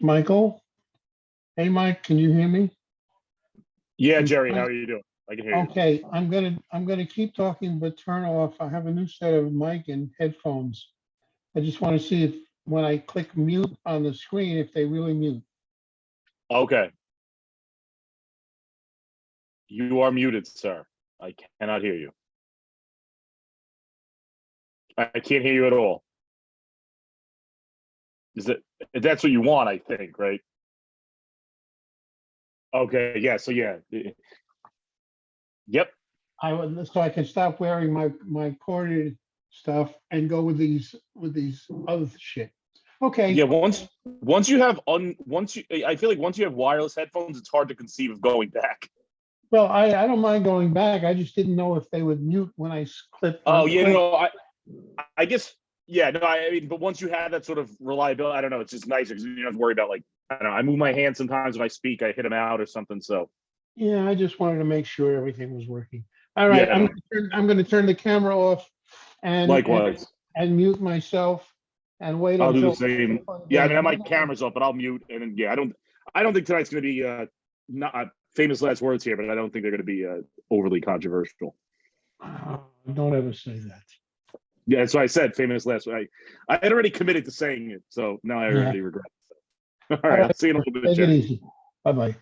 Michael? Hey, Mike, can you hear me? Yeah, Can Jerry, how you- are you doing? I can hear you. Okay, I'm gonna keep talking, but turn off. I have a new set of mic and headphones. I just want to see if when I click mute on the screen, if they really mute. Okay. You are muted, sir. I cannot hear you. I can't hear you at all. Is it that's what you want, I think, right? Okay, yeah, so yeah. Yep. So I can stop wearing my corded stuff and go with these other shit. Yeah, Okay, once you have once you I feel like once you have wireless headphones, it's hard to conceive of going back. well, I don't mind going back. I just didn't know if they would mute when I click Oh, on yeah, click. no, I guess yeah, no, I mean, but once you have that sort of reliability, I don't know, it's just nicer because you don't have to worry about like I don't know, I move my hand sometimes when I speak, I hit them out or something. So Yeah, I just wanted to make sure everything was working. All right, yeah, no, I'm gonna turn the camera off and likewise. mute myself and wait I'll do the until same. Yeah, I mean, I might cameras up, but I'll mute. And then, yeah, I don't think tonight's going to be not famous last words here, but I don't think they're going to be overly controversial. don't ever say that. Yeah, that's why I said famous last. I had already committed to saying it, so now I Yeah. already regret it. All All right, I'll right, see you in a little bit, take it Jerry. easy. Bye bye.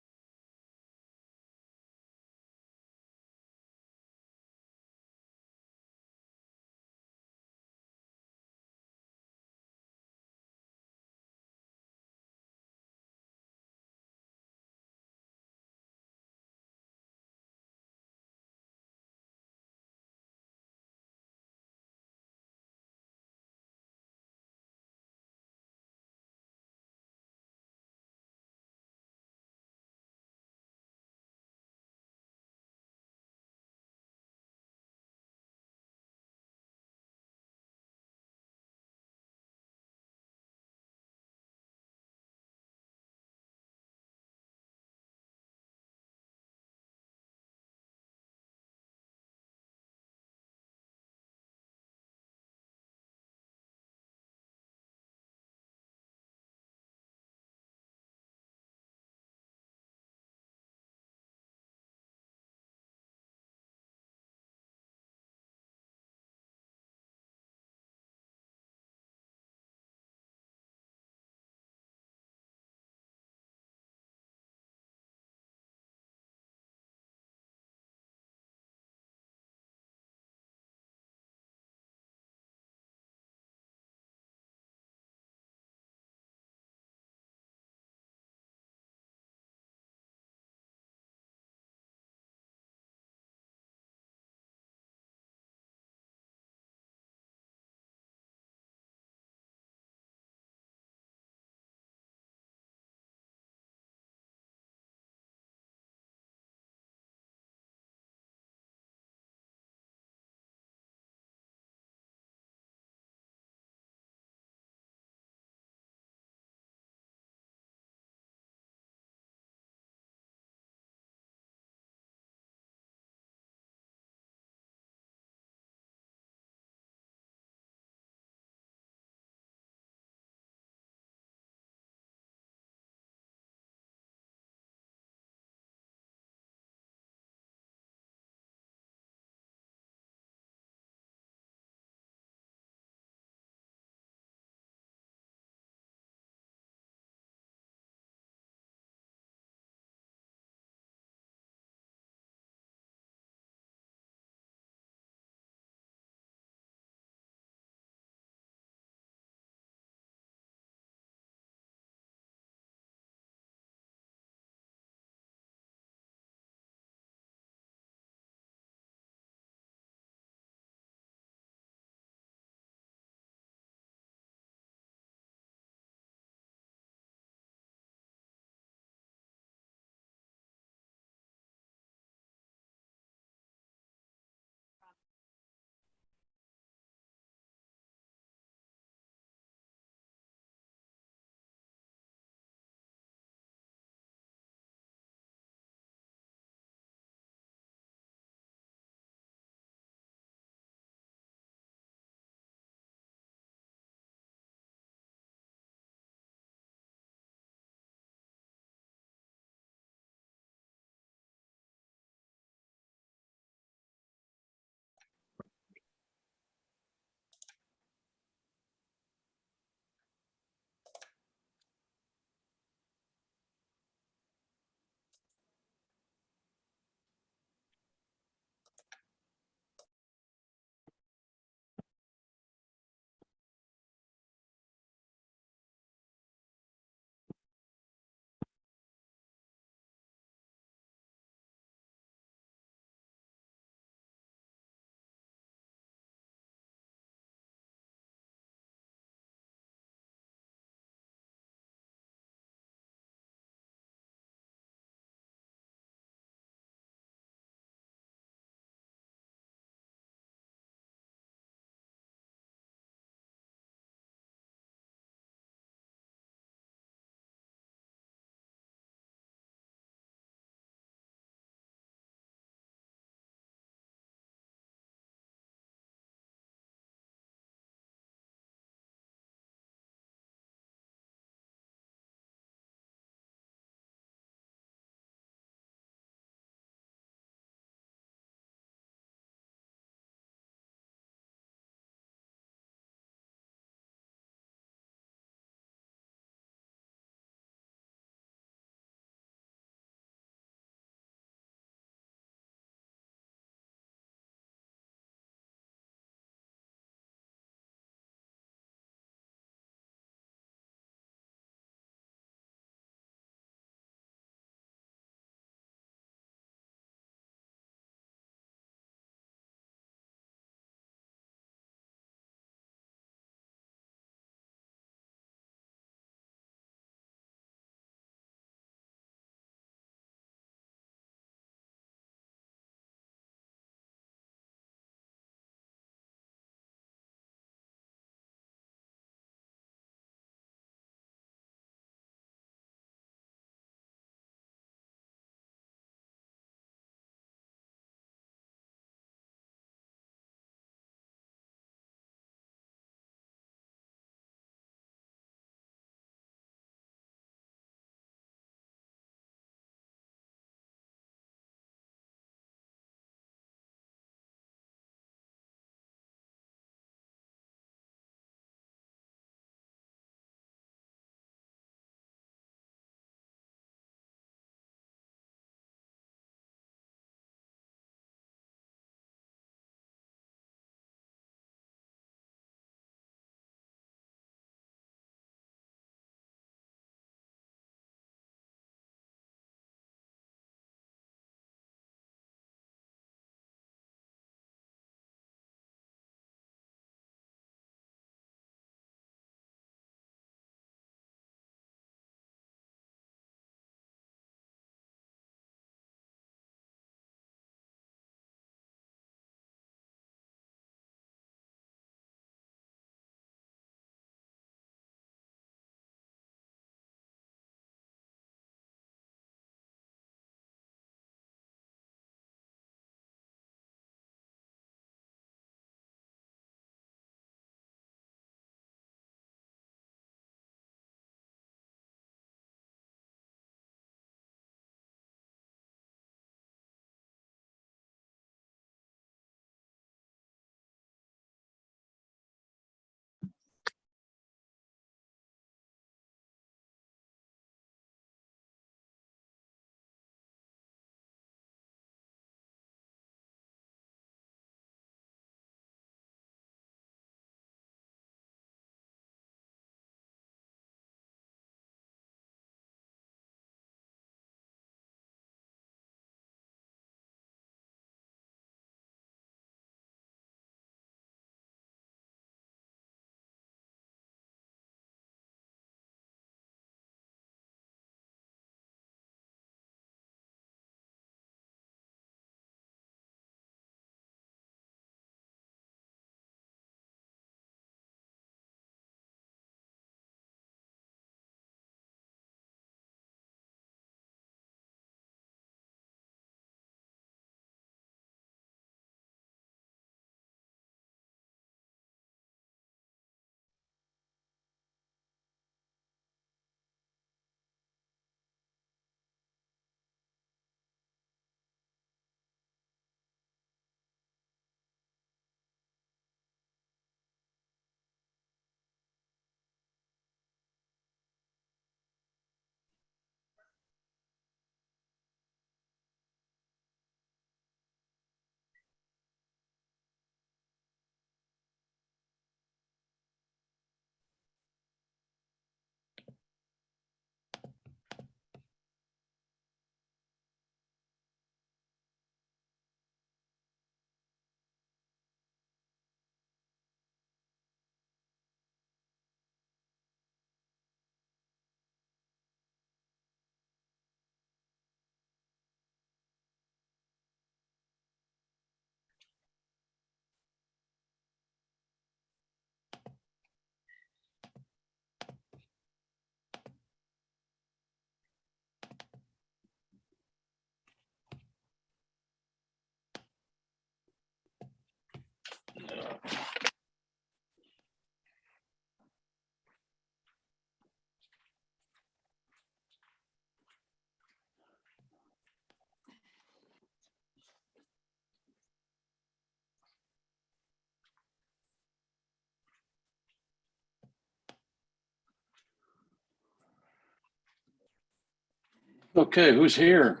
Okay, who's here?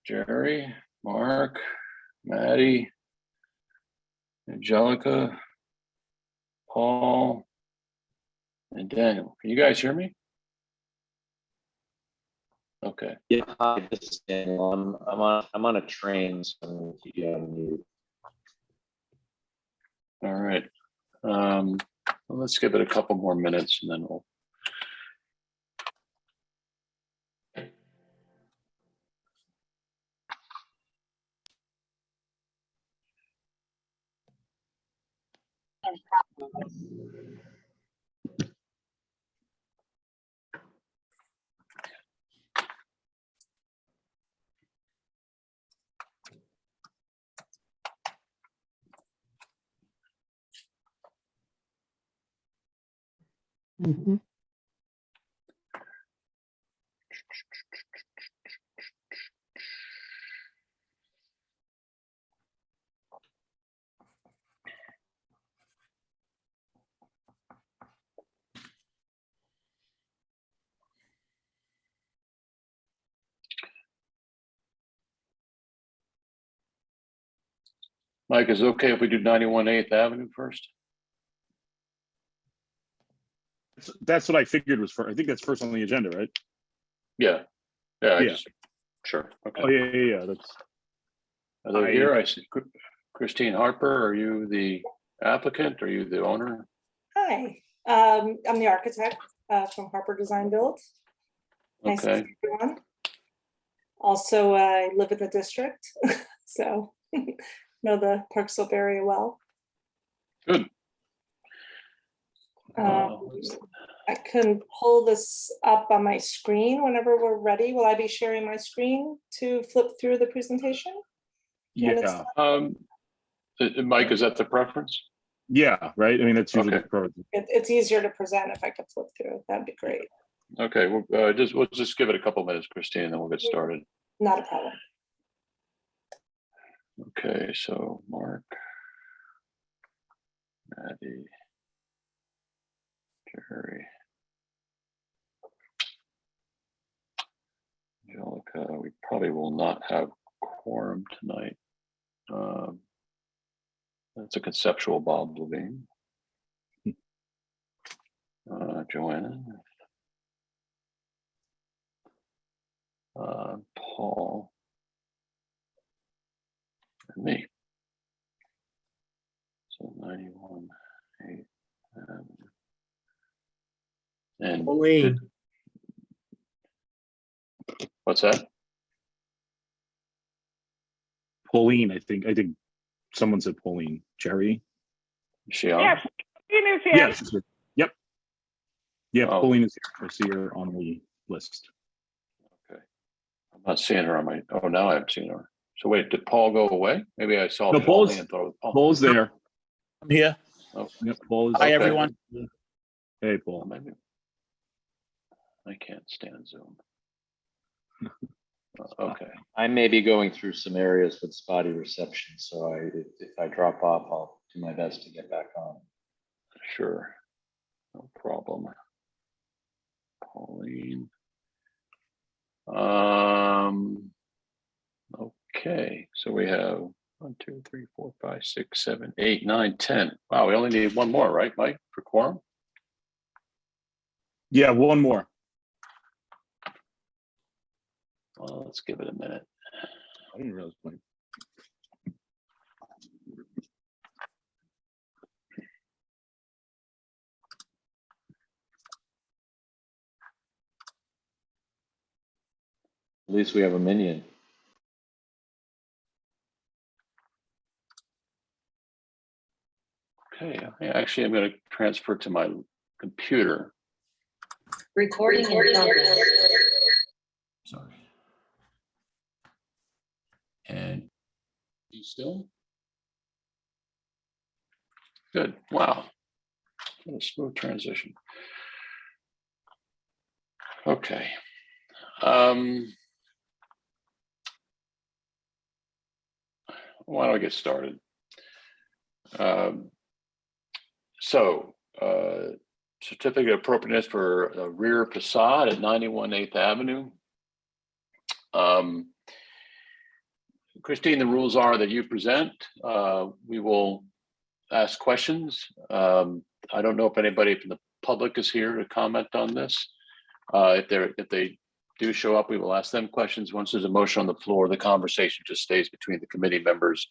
Jerry, Mark, Maddie, Angelica, Paul, and Daniel. Can you guys hear me? Okay. Yeah, hi, this is Daniel. I'm on a train, so I'm gonna keep you on mute. All right. Well, let's give it a couple more minutes and then we'll. Mhm. Mike, is it okay if we do 91 8th Avenue first? That's what I figured was first. I think that's first on the agenda, right? Yeah. Yeah. Yeah. Sure. Okay. Oh yeah. That's Are they here? I see Christine Harper. Are you the applicant? Are you the owner? Hi, I'm the architect from Harper Design Build. Nice to Okay. meet everyone. Also, I live in the district, so know the Park Slope area well. Good. I can pull this up on my screen whenever we're ready. Will I be sharing my screen to flip through the presentation? yeah. Mike, is that the preference? Yeah, right. I mean, that's usually Okay. the approach. It's easier to present if I could flip through. That'd be great. Okay, we'll just give it a couple minutes, Christine, and then we'll get started. Not a problem. Okay, so Mark, Maddie, Jerry, Angelica. We probably will not have quorum tonight. That's a conceptual Bob Levine. Joanna, Paul, and me. So 91 8 and Pauline. what's that? Pauline, I think someone said Pauline. Jerry. Is she on? Yes, Pauline is here. Yes. She's here. Yep. Yeah, Oh. Pauline is here. I see her on the list. Okay. I'm not seeing her on my, oh, now I'm seeing her. So wait, did Paul go away? Maybe I saw No, Paul Paul's- and thought it was Paul. Paul's there. I'm here. Oh, Yep, Paul is. Hi, Okay. everyone. Hey, well, Paul. maybe. I can't stand Zoom. Okay. I may be going through some areas with spotty reception, so if I drop off, I'll do my best to get back on. Sure. No problem. Pauline. Okay, so we have 1, 2, 3, 4, 5, 6, 7, 8, 9, 10. Wow, we only need one more, right, Mike, for quorum? Yeah, one more. Well, let's give it a minute. I didn't realize. At least we have a minion. Okay, actually, I'm going to transfer to my computer. Recording in progress. Sorry. And you still? Good. Wow. What a smooth transition. Okay. Why don't I get started? certificate of appropriateness for a rear facade at 91 8th Avenue. Christine, the rules are that you present. We will ask questions. I don't know if anybody from the public is here to comment on this. If they do show up, we will ask them questions. Once there's a motion on the floor, the conversation just stays between the committee members.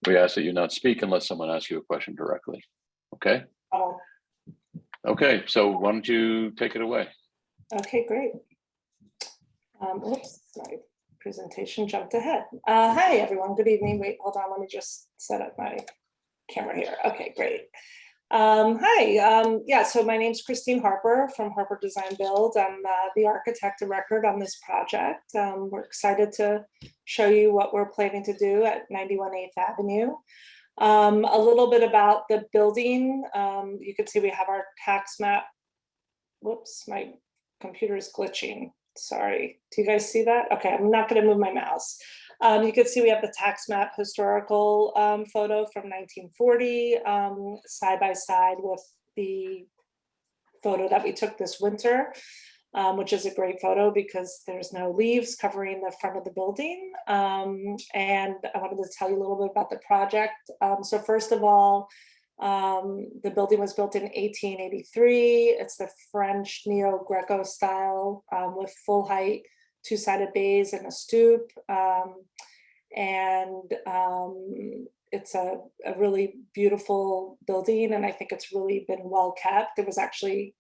We ask that you not speak unless someone asks you a question directly. Okay? Oh, Okay, so why don't you take it away? okay, great. Oops, sorry, presentation jumped ahead. Hi, everyone. Good evening. Wait, hold on. Let me just set up my camera here. Okay, great. Hi, yeah, so my name's Christine Harper from Harper Design Build. I'm the architect of record on this project. We're excited to show you what we're planning to do at 91 8th Avenue. A little bit about the building. You can see we have our tax map. Whoops, my computer is glitching. Sorry, do you guys see that? Okay, I'm not going to move my mouse. You can see we have the tax map historical photo from 1940 side by side with the photo that we took this winter, which is a great photo because there's no leaves covering the front of the building. And I wanted to tell you a little bit about the project. So first of all, the building was built in 1883. It's the French Neo-Greco style with full height, two-sided bays and a stoop. It's a really beautiful building, and I think it's really been well kept. It was actually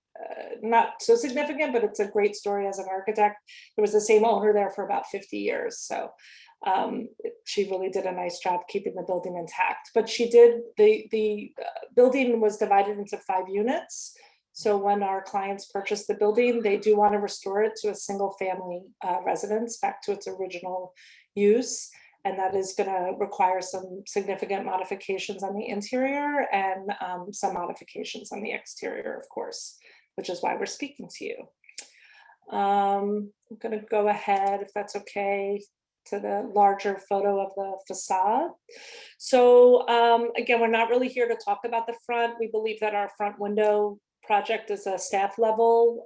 not so significant, but it's a great story as an architect. There was the same owner there for about 50 years. So she really did a nice job keeping the building intact. But she did, the building was divided into 5 units. So when our clients purchase the building, they do want to restore it to a single family residence back to its original use. And that is going to require some significant modifications on the interior and some modifications on the exterior, of course, which is why we're speaking to you. I'm going to go ahead, if that's okay, to the larger photo of the facade. So again, we're not really here to talk about the front. We believe that our front window project is a staff level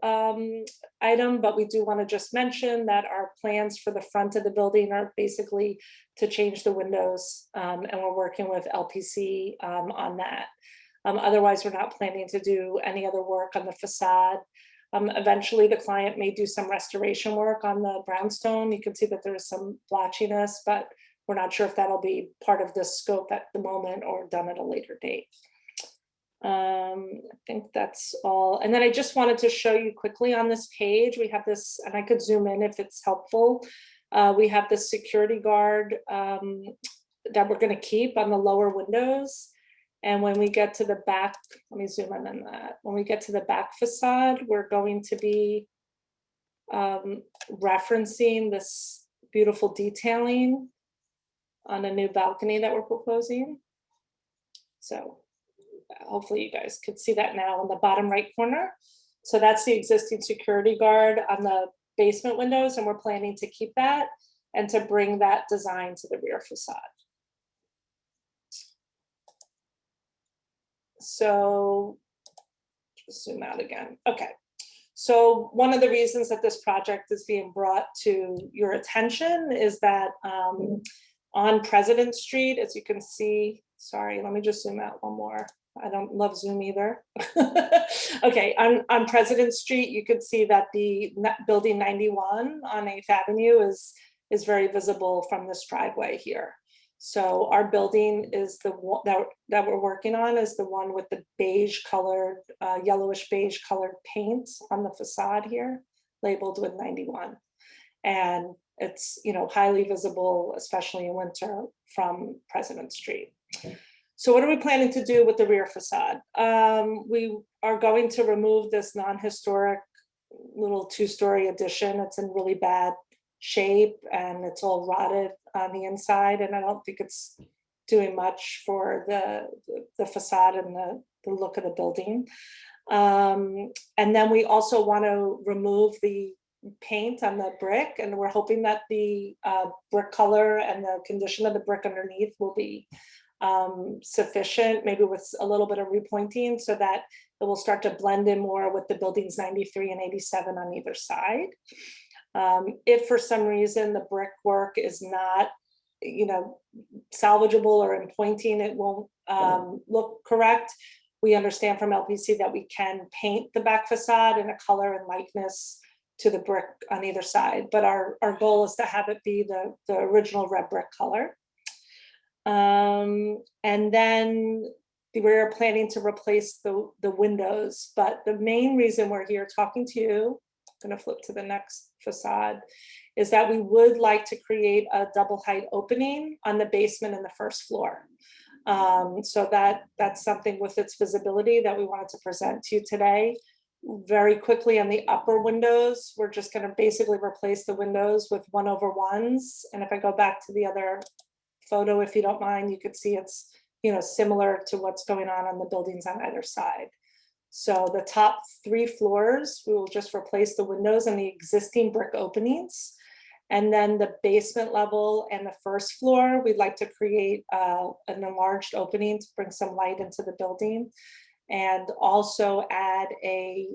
item, but we do want to just mention that our plans for the front of the building are basically to change the windows, and we're working with LPC on that. Otherwise, we're not planning to do any other work on the facade. Eventually, the client may do some restoration work on the brownstone. You can see that there is some blotchiness, but we're not sure if that'll be part of the scope at the moment or done at a later date. I think that's all. And then I just wanted to show you quickly on this page, we have this, and I could zoom in if it's helpful. We have the security guard that we're going to keep on the lower windows. And when we get to the back, let me zoom in on that. When we get to the back facade, we're going to be referencing this beautiful detailing on a new balcony that we're proposing. So hopefully you guys could see that now in the bottom right corner. So that's the existing security guard on the basement windows, and we're planning to keep that and to bring that design to the rear facade. So just zoom out again. Okay. So one of the reasons that this project is being brought to your attention is that on President Street, as you can see, sorry, let me just zoom out one more. I don't love Zoom either. Okay, on President Street, you could see that the building 91 on 8th Avenue is very visible from this driveway here. So our building is the one that we're working on is the one with the beige colored, yellowish beige colored paint on the facade here, labeled with 91. And it's, you know, highly visible, especially in winter, from President Street. So what are we planning to do with the rear facade? We are going to remove this non-historic little 2-story addition. It's in really bad shape and it's all rotted on the inside, and I don't think it's doing much for the facade and the look of the building. And then we also want to remove the paint on the brick, and we're hoping that the brick color and the condition of the brick underneath will be sufficient, maybe with a little bit of repointing, so that it will start to blend in more with the buildings 93 and 87 on either side. If for some reason the brickwork is not, salvageable or in pointing, it won't look correct. We understand from LPC that we can paint the back facade in a color and likeness to the brick on either side, but our goal is to have it be the original red brick color. And then we're planning to replace the windows, but the main reason we're here talking to you, I'm going to flip to the next facade, is that we would like to create a double height opening on the basement and the first floor. So that's something with its visibility that we wanted to present to you today. Very quickly on the upper windows, we're just going to basically replace the windows with 1/1s. And if I go back to the other photo, if you don't mind, you could see it's similar to what's going on the buildings on either side. So the top 3 floors, we will just replace the windows and the existing brick openings. And then the basement level and the first floor, we'd like to create an enlarged opening to bring some light into the building, and also add a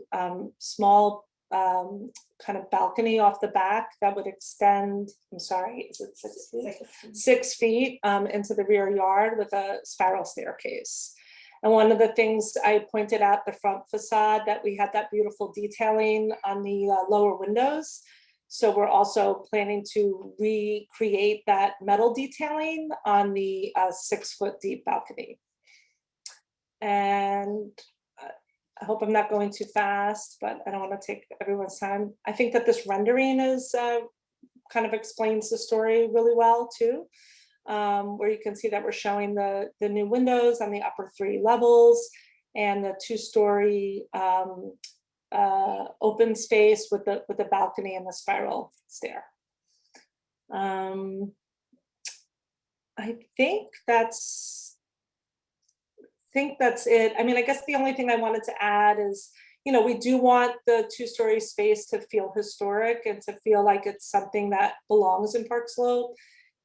small kind of balcony off the back that would extend, I'm sorry, is it 6 feet? 6 feet into the rear yard with a spiral staircase. And one of the things I pointed out the front facade, that we had that beautiful detailing on the lower windows. So we're also planning to recreate that metal detailing on the 6-foot deep balcony. And I hope I'm not going too fast, but I don't want to take everyone's time. I think that this rendering is kind of explains the story really well too, where you can see that we're showing the new windows on the upper 3 levels and the 2-story open space with the balcony and the spiral stair. I think that's it. I mean, I guess the only thing I wanted to add is, we do want the 2-story space to feel historic and to feel like it's something that belongs in Park Slope.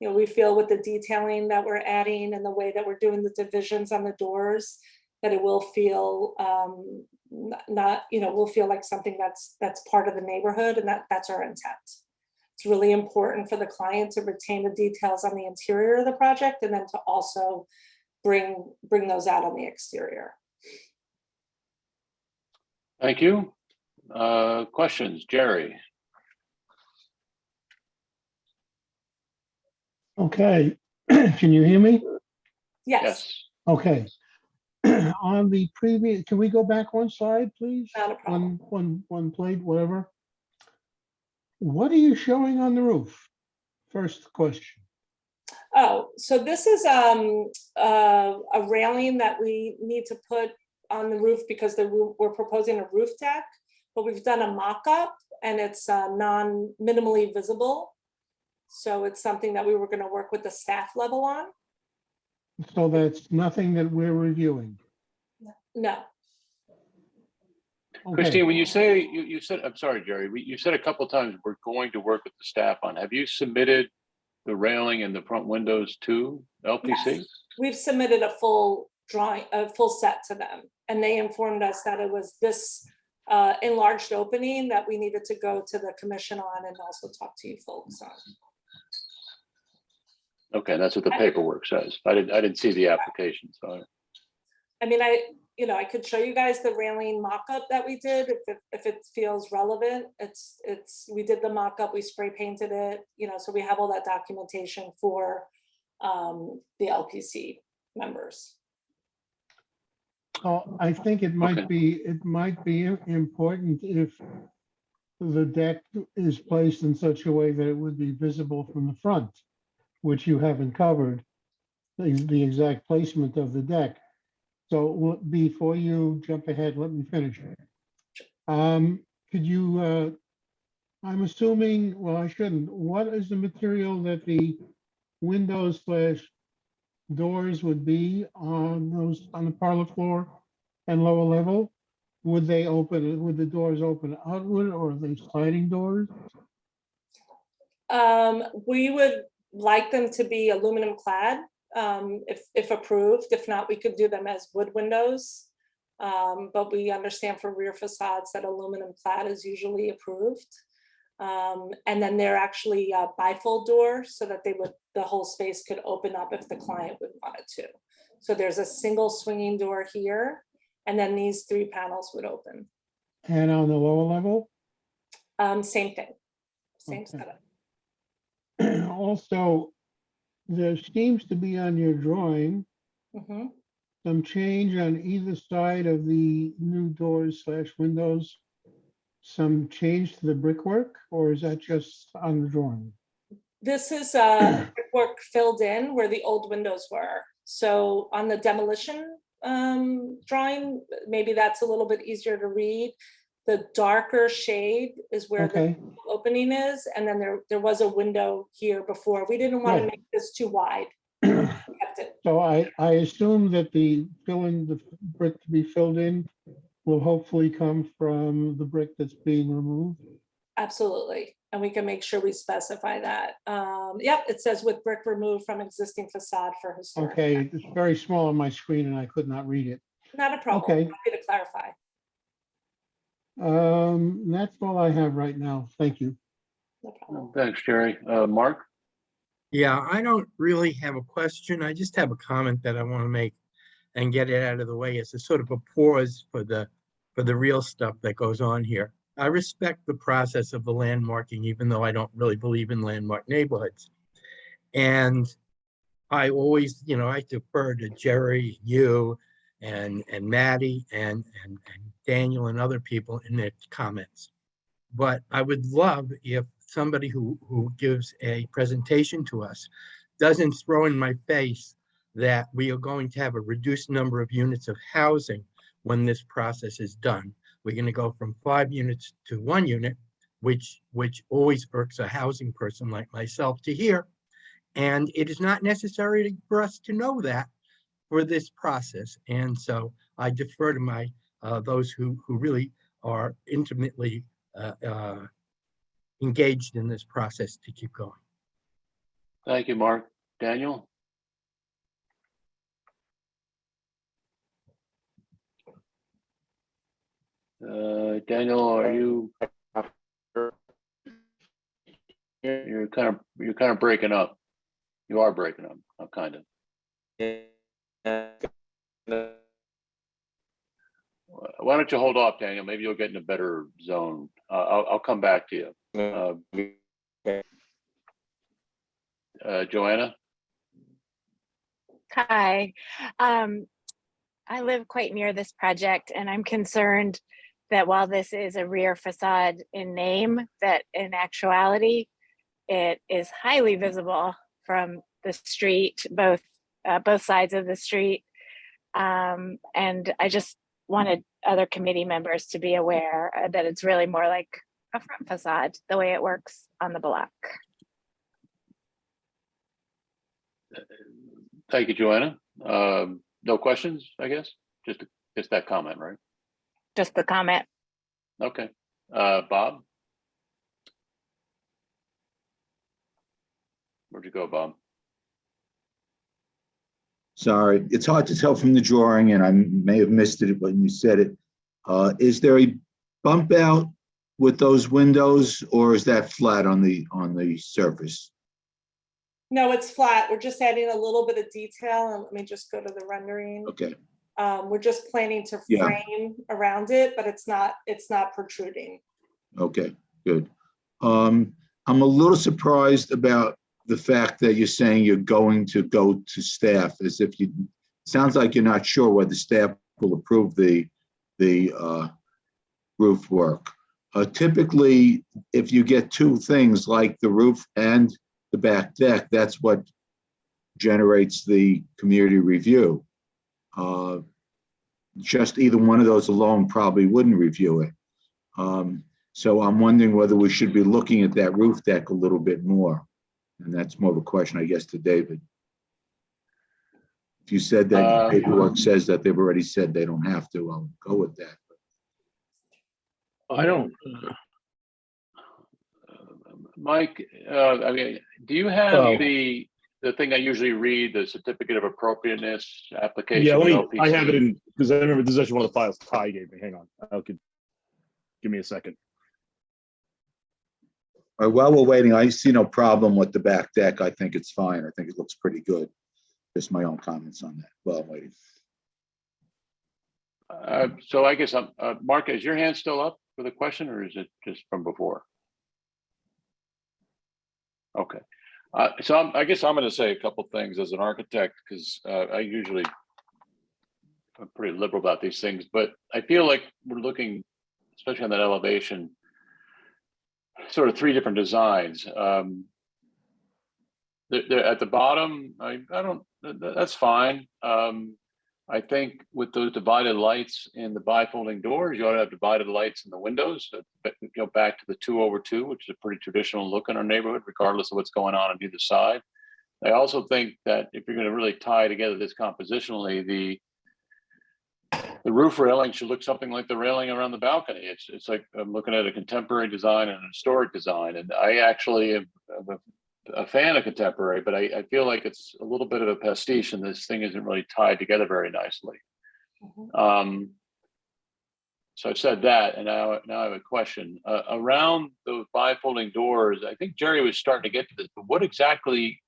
We feel with the detailing that we're adding and the way that we're doing the divisions on the doors, that it will feel will feel like something that's part of the neighborhood, and that's our intent. It's really important for the client to retain the details on the interior of the project, and then to also bring those out on the exterior. Thank you. Questions, Jerry? Okay, can you hear me? Yes. Okay. On the previous, can we go back one slide, please? Not a problem. One plate, whatever. What are you showing on the roof? First question. Oh, so this is a railing that we need to put on the roof because we're proposing a roof deck, but we've done a mock-up and it's minimally visible. So it's something that we were going to work with the staff level on. So that's nothing that we're reviewing. No. Okay. Christine, when you say, you said, I'm sorry, Jerry, you said a couple of times we're going to work with the staff on. Have you submitted the railing and the front windows to LPC? Yes. We've submitted a full drawing, a full set to them, and they informed us that it was this enlarged opening that we needed to go to the commission on and also talk to you folks on. Okay, that's what the paperwork says. I didn't see the application, so. I mean, I could show you guys the railing mock-up that we did if it feels relevant. We did the mock-up, we spray painted it, so we have all that documentation for the LPC members. Well, I think it might be important if the deck is placed in such a way that it would be visible from the front, which you haven't covered, the exact placement of the deck. So before you jump ahead, let me finish. Could you, I'm assuming, well, I shouldn't, what is the material that the windows / doors would be on the parlor floor and lower level? Would the doors open outward, or are they sliding doors? We would like them to be aluminum clad. if approved. If not, we could do them as wood windows. But we understand for rear facades that aluminum clad is usually approved. And then they're actually a bifold door so that the whole space could open up if the client would want it to. So there's a single swinging door here, and then these 3 panels would open. And on the lower level? Same thing, same Okay. setup. Also, there seems to be on your drawing Mhm. some change on either side of the new doors / windows. Some change to the brickwork, or is that just on the drawing? This is brickwork filled in where the old windows were. So on the demolition drawing, maybe that's a little bit easier to read. The darker shade is where the Okay, opening is, and then there was a window here before. We didn't want to Right. make this too wide. Kept it. so I assume that the brick to be filled in will hopefully come from the brick that's being removed. Absolutely, and we can make sure we specify that. Yep, it says with brick removed from existing facade for historic. Okay, it's very small on my screen and I could not read it. Not a problem. Okay. Happy to clarify. That's all I have right now. Thank you. No problem. Thanks, Jerry. Mark? Yeah, I don't really have a question. I just have a comment that I want to make and get it out of the way. It's a sort of a pause for the real stuff that goes on here. I respect the process of the landmarking, even though I don't really believe in landmark neighborhoods. And I always, I defer to Jerry, you, and Maddie, and Daniel, and other people in their comments. But I would love if somebody who gives a presentation to us doesn't throw in my face that we are going to have a reduced number of units of housing when this process is done. We're going to go from 5 units to 1 unit, which always irks a housing person like myself to hear. And it is not necessary for us to know that for this process. And so I defer to my those who really are intimately engaged in this process to keep going. Thank you, Mark. Daniel? Daniel, are you? You're kind of breaking up. You are breaking up, kind of. Why don't you hold off, Daniel? Maybe you'll get in a better zone. I'll come back to you. Joanna? Hi. I live quite near this project, and I'm concerned that while this is a rear facade in name, that in actuality, it is highly visible from the street, both sides of the street. And I just wanted other committee members to be aware that it's really more like a front facade, the way it works on the block. Thank you, Joanna. No questions, I guess? Just that comment, right? Just the comment. Okay. Bob? Where'd you go, Bob? Sorry, it's hard to tell from the drawing, and I may have missed it when you said it. Is there a bump out with those windows, or is that flat on the surface? No, it's flat. We're just adding a little bit of detail, and let me just go to the rendering. Okay. We're just planning to Yeah. frame around it, but it's not protruding. Okay, good. I'm a little surprised about the fact that you're saying you're going to go to staff, as if sounds like you're not sure whether staff will approve the roof work. Typically, if you get 2 things like the roof and the back deck, that's what generates the community review. Just either one of those alone probably wouldn't review it. So I'm wondering whether we should be looking at that roof deck a little bit more. And that's more of a question, I guess, to David. If you said that paperwork says that they've already said they don't have to, I'll go with that. I don't. Mike, I mean, do you have the the thing I usually read, the certificate of appropriateness application. Yeah, with I have it LPC. in, because I remember this is actually one of the files Ty gave me. Hang on, give me a second. While we're waiting, I see no problem with the back deck. I think it's fine. I think it looks pretty good. Just my own comments on that. Well, I'm waiting. So I guess Mark, is your hand still up for the question, or is it just from before? Okay. So I guess I'm going to say a couple things as an architect, because I'm pretty liberal about these things, but I feel like we're looking, especially on that elevation, sort of three different designs. They're at the bottom, that's fine. I think with those divided lights in the bifolding doors, you ought to have divided lights in the windows. Go back to the 2/2, which is a pretty traditional look in our neighborhood, regardless of what's going on either side. I also think that if you're going to really tie together this compositionally, the roof railing should look something like the railing around the balcony. It's like I'm looking at a contemporary design and a historic design, and I actually am a fan of contemporary, but I feel like it's a little bit of a pastiche, and this thing isn't really tied together very nicely. Mhm. So I've said that, and now I have a question around those bifolding doors. I think Jerry was starting to get to this, but what exactly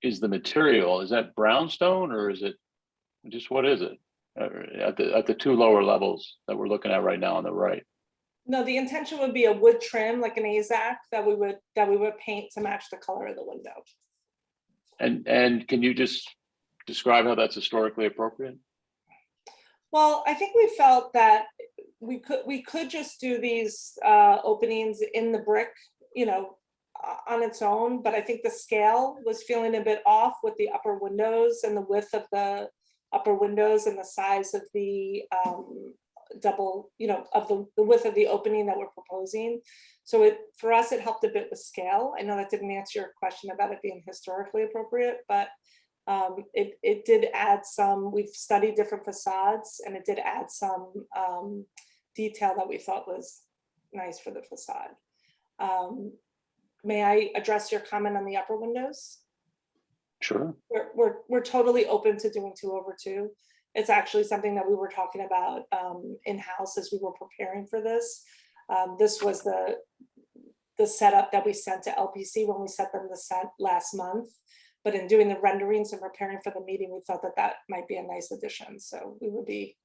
is the material? Is that brownstone, or is it just, what is it at the two lower levels that we're looking at right now on the right? No, the intention would be a wood trim, like an AZAC, that we would paint to match the color of the window. And can you just describe how that's historically appropriate? Well, I think we felt that we could just do these openings in the brick, on its own, but I think the scale was feeling a bit off with the upper windows and the width of the upper windows and the size of the double, of the width of the opening that we're proposing. So for us, it helped a bit with scale. I know that didn't answer your question about it being historically appropriate, but it did add some. We've studied different facades, and it did add some detail that we thought was nice for the facade. May I address your comment on the upper windows? Sure. We're totally open to doing 2/2. It's actually something that we were talking about in-house as we were preparing for this. This was the setup that we sent to LPC when we sent them the set last month. But in doing the renderings and preparing for the meeting, we thought that might be a nice addition. So we would be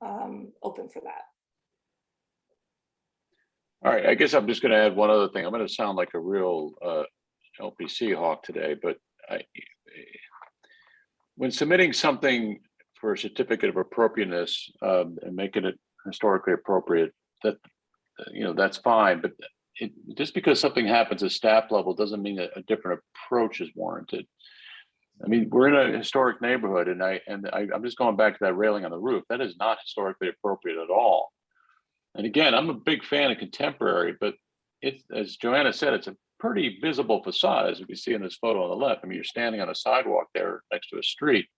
open for that. All right, I guess I'm just going to add one other thing. I'm going to sound like a real LPC hawk today, but when submitting something for a certificate of appropriateness and making it historically appropriate, that's fine. But just because something happens at staff level doesn't mean that a different approach is warranted. I mean, we're in a historic neighborhood, and I'm just going back to that railing on the roof. That is not historically appropriate at all. And again, I'm a big fan of contemporary, but as Joanna said, it's a pretty visible facade, as you can see in this photo on the left. I mean, you're standing on a sidewalk there next to a street.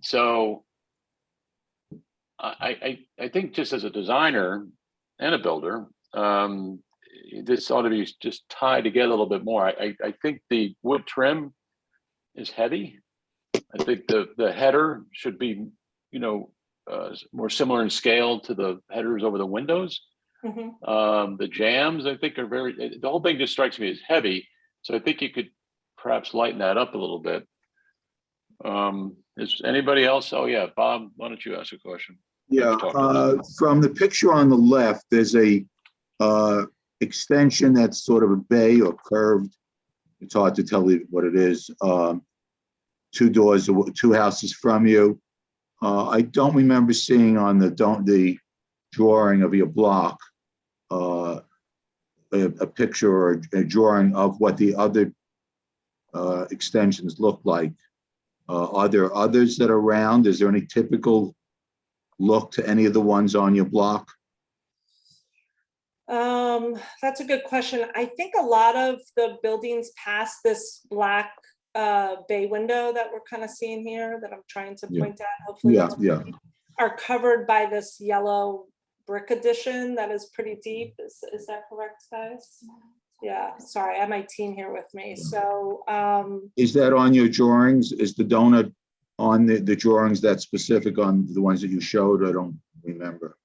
So I think just as a designer and a builder, this ought to be just tied together a little bit more. I think the wood trim is heavy. I think the header should be, more similar in scale to the headers over the windows. Mm-hmm. The jambs, I think, the whole thing just strikes me as heavy. So I think you could perhaps lighten that up a little bit. Is anybody else? Oh yeah, Bob, why don't you ask a question? Yeah, from the picture on the left, there's a extension that's sort of a bay or curved. It's hard to tell what it is. 2 doors, 2 houses from you. I don't remember seeing on the drawing of your block a picture or a drawing of what the other extensions look like. Are there others that are around? Is there any typical look to any of the ones on your block? That's a good question. I think a lot of the buildings past this black bay window that we're kind of seeing here, that I'm trying to point at, hopefully are covered by this yellow brick addition that is pretty deep. Is that correct, guys? Yeah, sorry, I have my team here with me. So, Is that on your drawings? Is the donut on the drawings that's specific on the ones that you showed? I don't remember.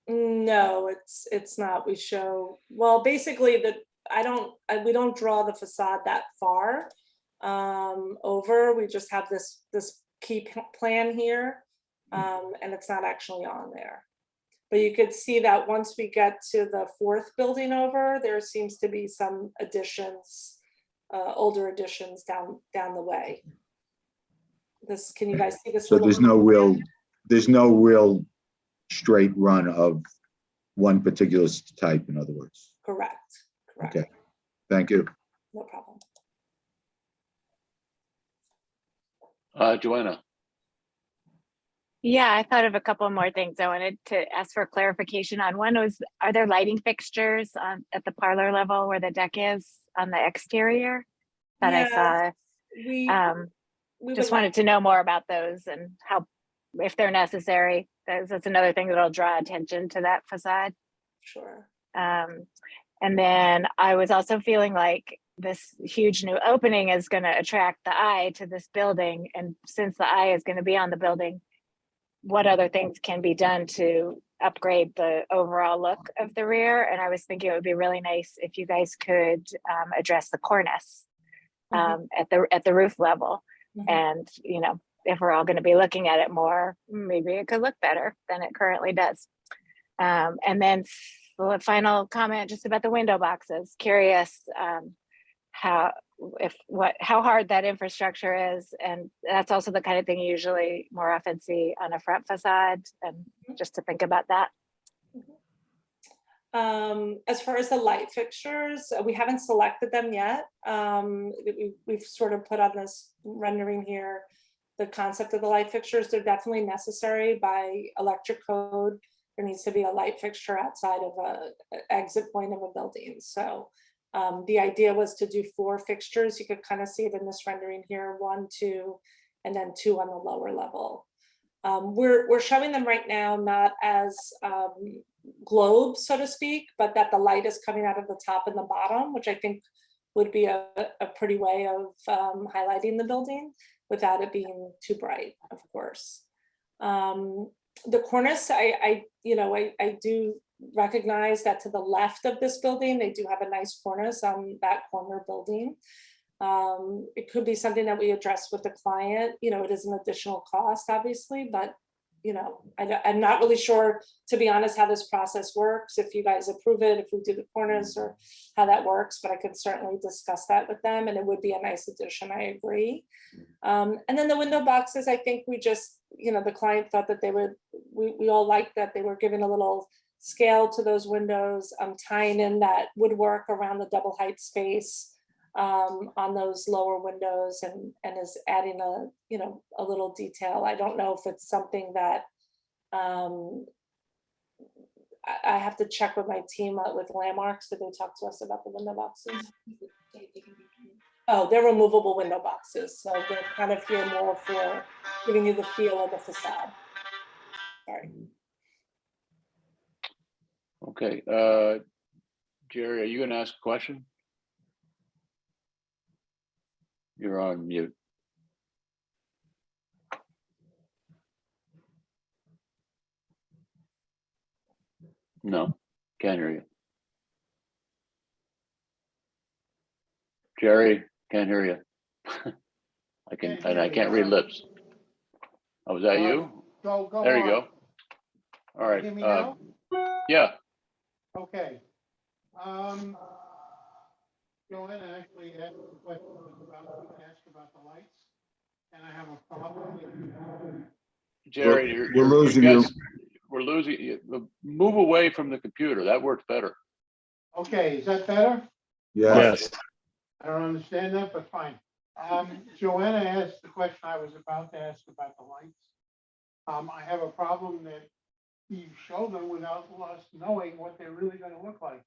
no, it's not. We show, well, basically we don't draw the facade that far over. We just have this key plan here, and it's not actually on there. But you could see that once we get to the fourth building over, there seems to be some additions, older additions down the way. This, can you guys see this? So little- there's no real straight run of one particular type, in other words. Correct. Okay, thank you. No problem. Joanna, Yeah, I thought of a couple more things I wanted to ask for clarification on. One was, are there lighting fixtures at the parlor level where the deck is on the exterior that I saw? We Just would like- wanted to know more about those and how, if they're necessary. That's another thing that'll draw attention to that facade. Sure. And then I was also feeling like this huge new opening is going to attract the eye to this building. And since the eye is going to be on the building, what other things can be done to upgrade the overall look of the rear? And I was thinking it would be really nice if you guys could address the cornice at the roof level. And, you know, if we're all going to be looking at it more, maybe it could look better than it currently does. And then the final comment just about the window boxes. Curious how hard that infrastructure is, and that's also the kind of thing you usually more often see on a front facade, and just to think about that. As far as the light fixtures, we haven't selected them yet. We've sort of put on this rendering here the concept of the light fixtures. They're definitely necessary by electric code. There needs to be a light fixture outside of an exit point of a building. So the idea was to do 4 fixtures. You could kind of see it in this rendering here, 1, 2, and then 2 on the lower level. We're showing them right now not as globes, so to speak, but that the light is coming out of the top and the bottom, which I think would be a pretty way of highlighting the building without it being too bright, of course. The cornice, I do recognize that to the left of this building, they do have a nice cornice on that corner building. It could be something that we address with the client. You know, it is an additional cost, obviously, but you know, I'm not really sure, to be honest, how this process works, if you guys approve it, if we do the cornice, or how that works, but I could certainly discuss that with them, and it would be a nice addition, I agree. And then the window boxes, I think we just, you know, the client thought that they would, we all liked that they were giving a little scale to those windows, tying in that woodwork around the double height space on those lower windows, and is adding a little detail. I don't know if it's something that I have to check with my team with landmarks. Did they talk to us about the window boxes? Oh, they're removable window boxes, so they're kind of here more for giving you the feel of the facade. Sorry. okay. Jerry, are you going to ask a question? You're on mute. No, can't hear you. Jerry, can't hear you. I can't read lips. Oh, was that you? Go There you on. go. All right. Hear me now? Yeah. Okay. Joanna actually asked a question about the lights, and I have a problem with Jerry, We're losing you. We're losing you. Move away from the computer. That works better. Okay, is that better? Yes. I don't understand that, but fine. Joanna asked the question I was about to ask about the lights. I have a problem that you show them without us knowing what they're really going to look like.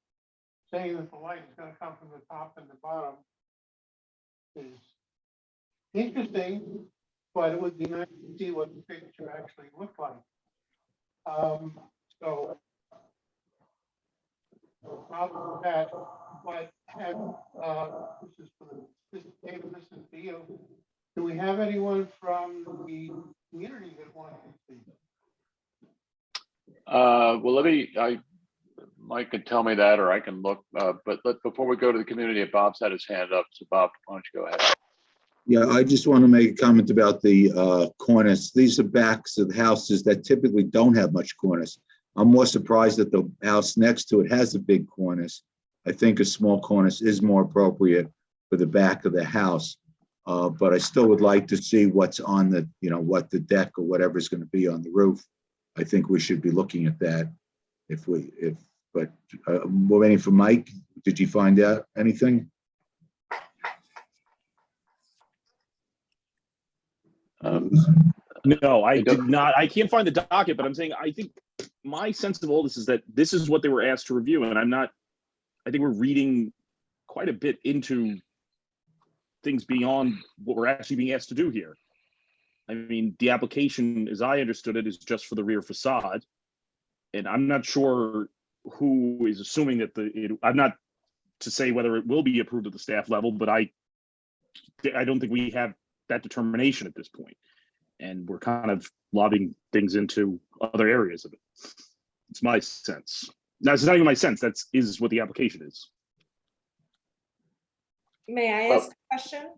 Saying that the light is going to come from the top and the bottom is interesting, but it would be nice to see what the picture actually looked like. So problem with that, but have, this is for this is Theo. Do we have anyone from the community that wants to speak? Well, Mike can tell me that, or I can look, but before we go to the community, Bob's had his hand up. So Bob, why don't you go ahead? Yeah, I just want to make a comment about the cornice. These are backs of houses that typically don't have much cornice. I'm more surprised that the house next to it has a big cornice. I think a small cornice is more appropriate for the back of the house. But I still would like to see what's on the, what the deck or whatever is going to be on the roof. I think we should be looking at that but we're waiting for Mike. Did you find out anything? No, I did not. I can't find the docket, but I'm saying I think my sense of all this is that this is what they were asked to review, and I think we're reading quite a bit into things beyond what we're actually being asked to do here. I mean, the application, as I understood it, is just for the rear facade, and I'm not sure who is assuming that I'm not to say whether it will be approved at the staff level, but I don't think we have that determination at this point. And we're kind of lobbing things into other areas of it. It's my sense. Now, it's not even my sense. That is what the application is. May I ask a question?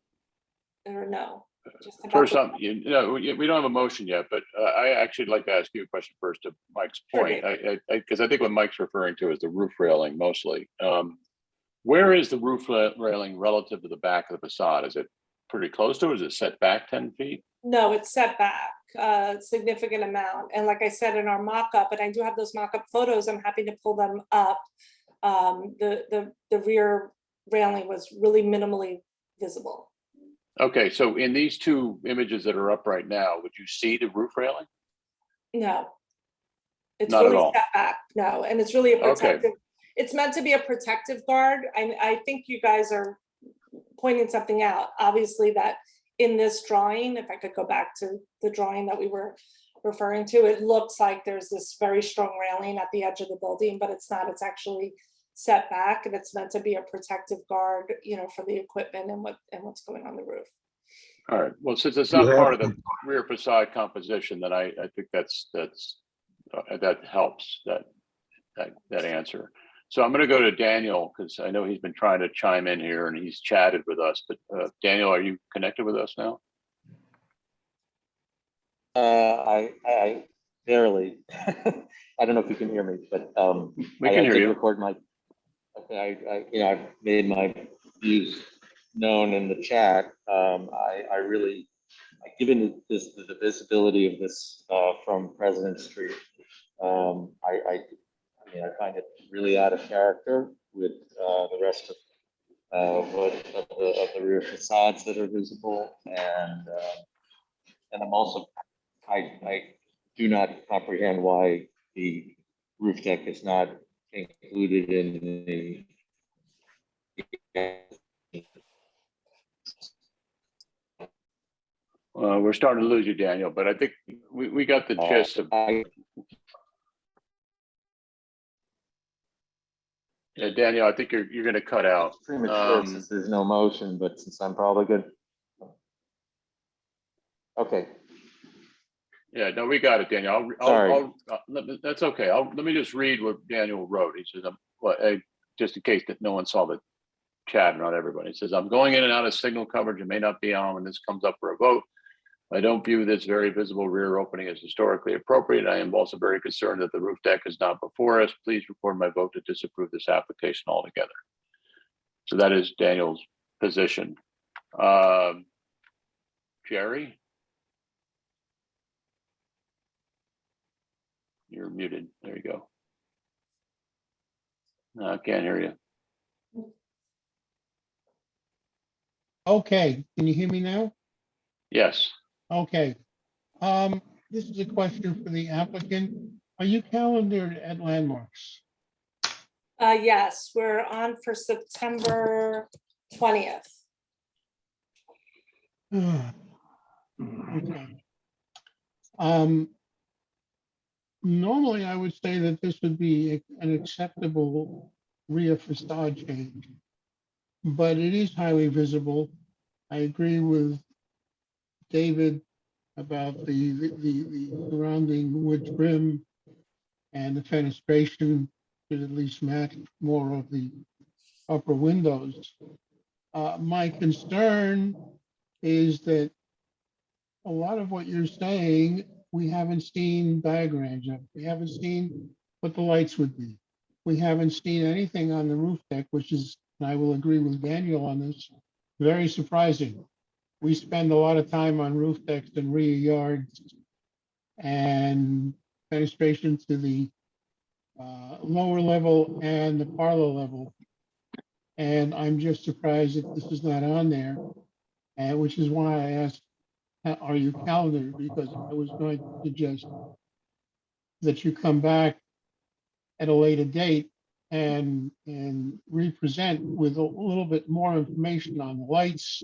Or no? Just about First the- up, we don't have a motion yet, but I actually like to ask you a question first to Mike's point. Because I think what Mike's referring to is the roof railing mostly. Where is the roof railing relative to the back of the facade? Is it pretty close to it? Is it set back 10 feet? No, it's set back a significant amount. And like I said in our mock-up, and I do have those mock-up photos, I'm happy to pull them up. The rear railing was really minimally visible. Okay, so in these two images that are up right now, would you see the roof railing? No. It's Not at really all. set back, no, and it's really a Okay. protective, it's meant to be a protective guard. I think you guys are pointing something out, obviously, that in this drawing, if I could go back to the drawing that we were referring to, it looks like there's this very strong railing at the edge of the building, but it's not, it's actually set back, and it's meant to be a protective guard, for the equipment and what's going on the roof. All right, well, since it's not part of the rear facade composition, then I think that helps that answer. So I'm going to go to Daniel, because I know he's been trying to chime in here and he's chatted with us, but Daniel, are you connected with us now? I barely. I don't know if you can hear me, but We can hear you. Record my. Okay, I've made my views known in the chat. Given the visibility of this from President Street, I find it really out of character with the rest of the rear facades that are visible, and I'm also I do not comprehend why the roof deck is not included in the. We're starting to lose you, Daniel, but I think we got the gist of. Yeah, Daniel, I think you're going to cut out. Premature since there's no motion, but since I'm probably good. Okay. Yeah, no, we got it, Daniel. That's okay. Let me just read what Daniel wrote. He says, just in case that no one saw the chat, not everybody. He says, I'm going in and out of signal coverage and may not be on when this comes up for a vote. I don't view this very visible rear opening as historically appropriate. I am also very concerned that the roof deck is not before us. Please record my vote to disapprove this application altogether. So that is Daniel's position. Jerry? You're muted. There you go. No, I can't hear you. Okay, can you hear me now? Yes. Okay. This is a question for the applicant. Are you calendared at Landmarks? Yes, we're on for September 20th. Okay. Normally, I would say that this would be an acceptable rear facade change. But it is highly visible. I agree with David about the surrounding wood trim and the fenestration should at least match more of the upper windows. My concern is that a lot of what you're saying, we haven't seen diagrams of. We haven't seen what the lights would be. We haven't seen anything on the roof deck, which is, and I will agree with Daniel on this, very surprising. We spend a lot of time on roof decks and rear yards and fenestration to the lower level and the parlor level. And I'm just surprised that this is not on there, and which is why I asked, are you calendared? Because I was going to suggest that you come back at a later date and represent with a little bit more information on the lights,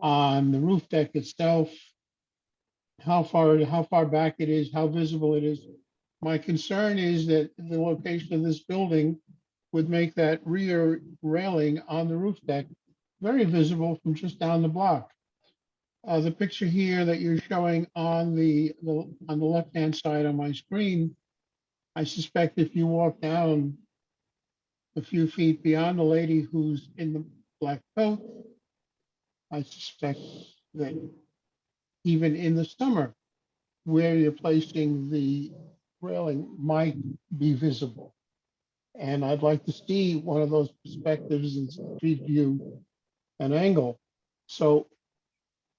on the roof deck itself, how far back it is, how visible it is. My concern is that the location of this building would make that rear railing on the roof deck very visible from just down the block. The picture here that you're showing on the left-hand side on my screen, I suspect if you walk down a few feet beyond the lady who's in the black coat, I suspect that even in the summer, where you're placing the railing might be visible. And I'd like to see one of those perspectives in street view and angle. So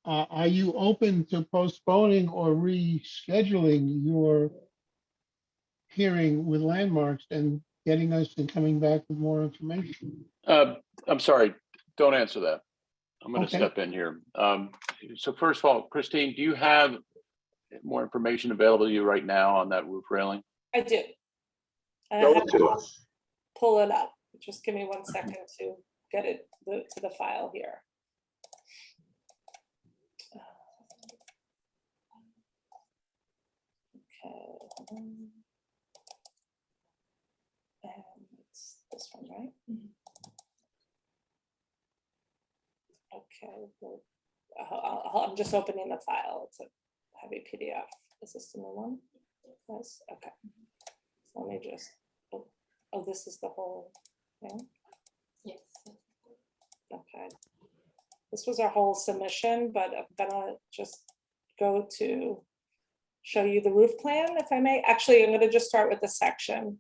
are you open to postponing or rescheduling your hearing with landmarks and getting us and coming back with more information? I'm sorry, don't answer that. I'm going to Okay. step in here. So first of all, Christine, do you have more information available to you right now on that roof railing? I do. I Go have to to us. pull it up. Just give me 1 second to get it to the file here. Okay. And it's this one, right? Okay. Well, I'm just opening the file. It's a heavy PDF. Is this the new one? Yes. Okay. So let me just. Oh, this is the whole thing. Yes. Okay. This was our whole submission, but I'm gonna just go to show you the roof plan, if I may. Actually, I'm gonna just start with the section.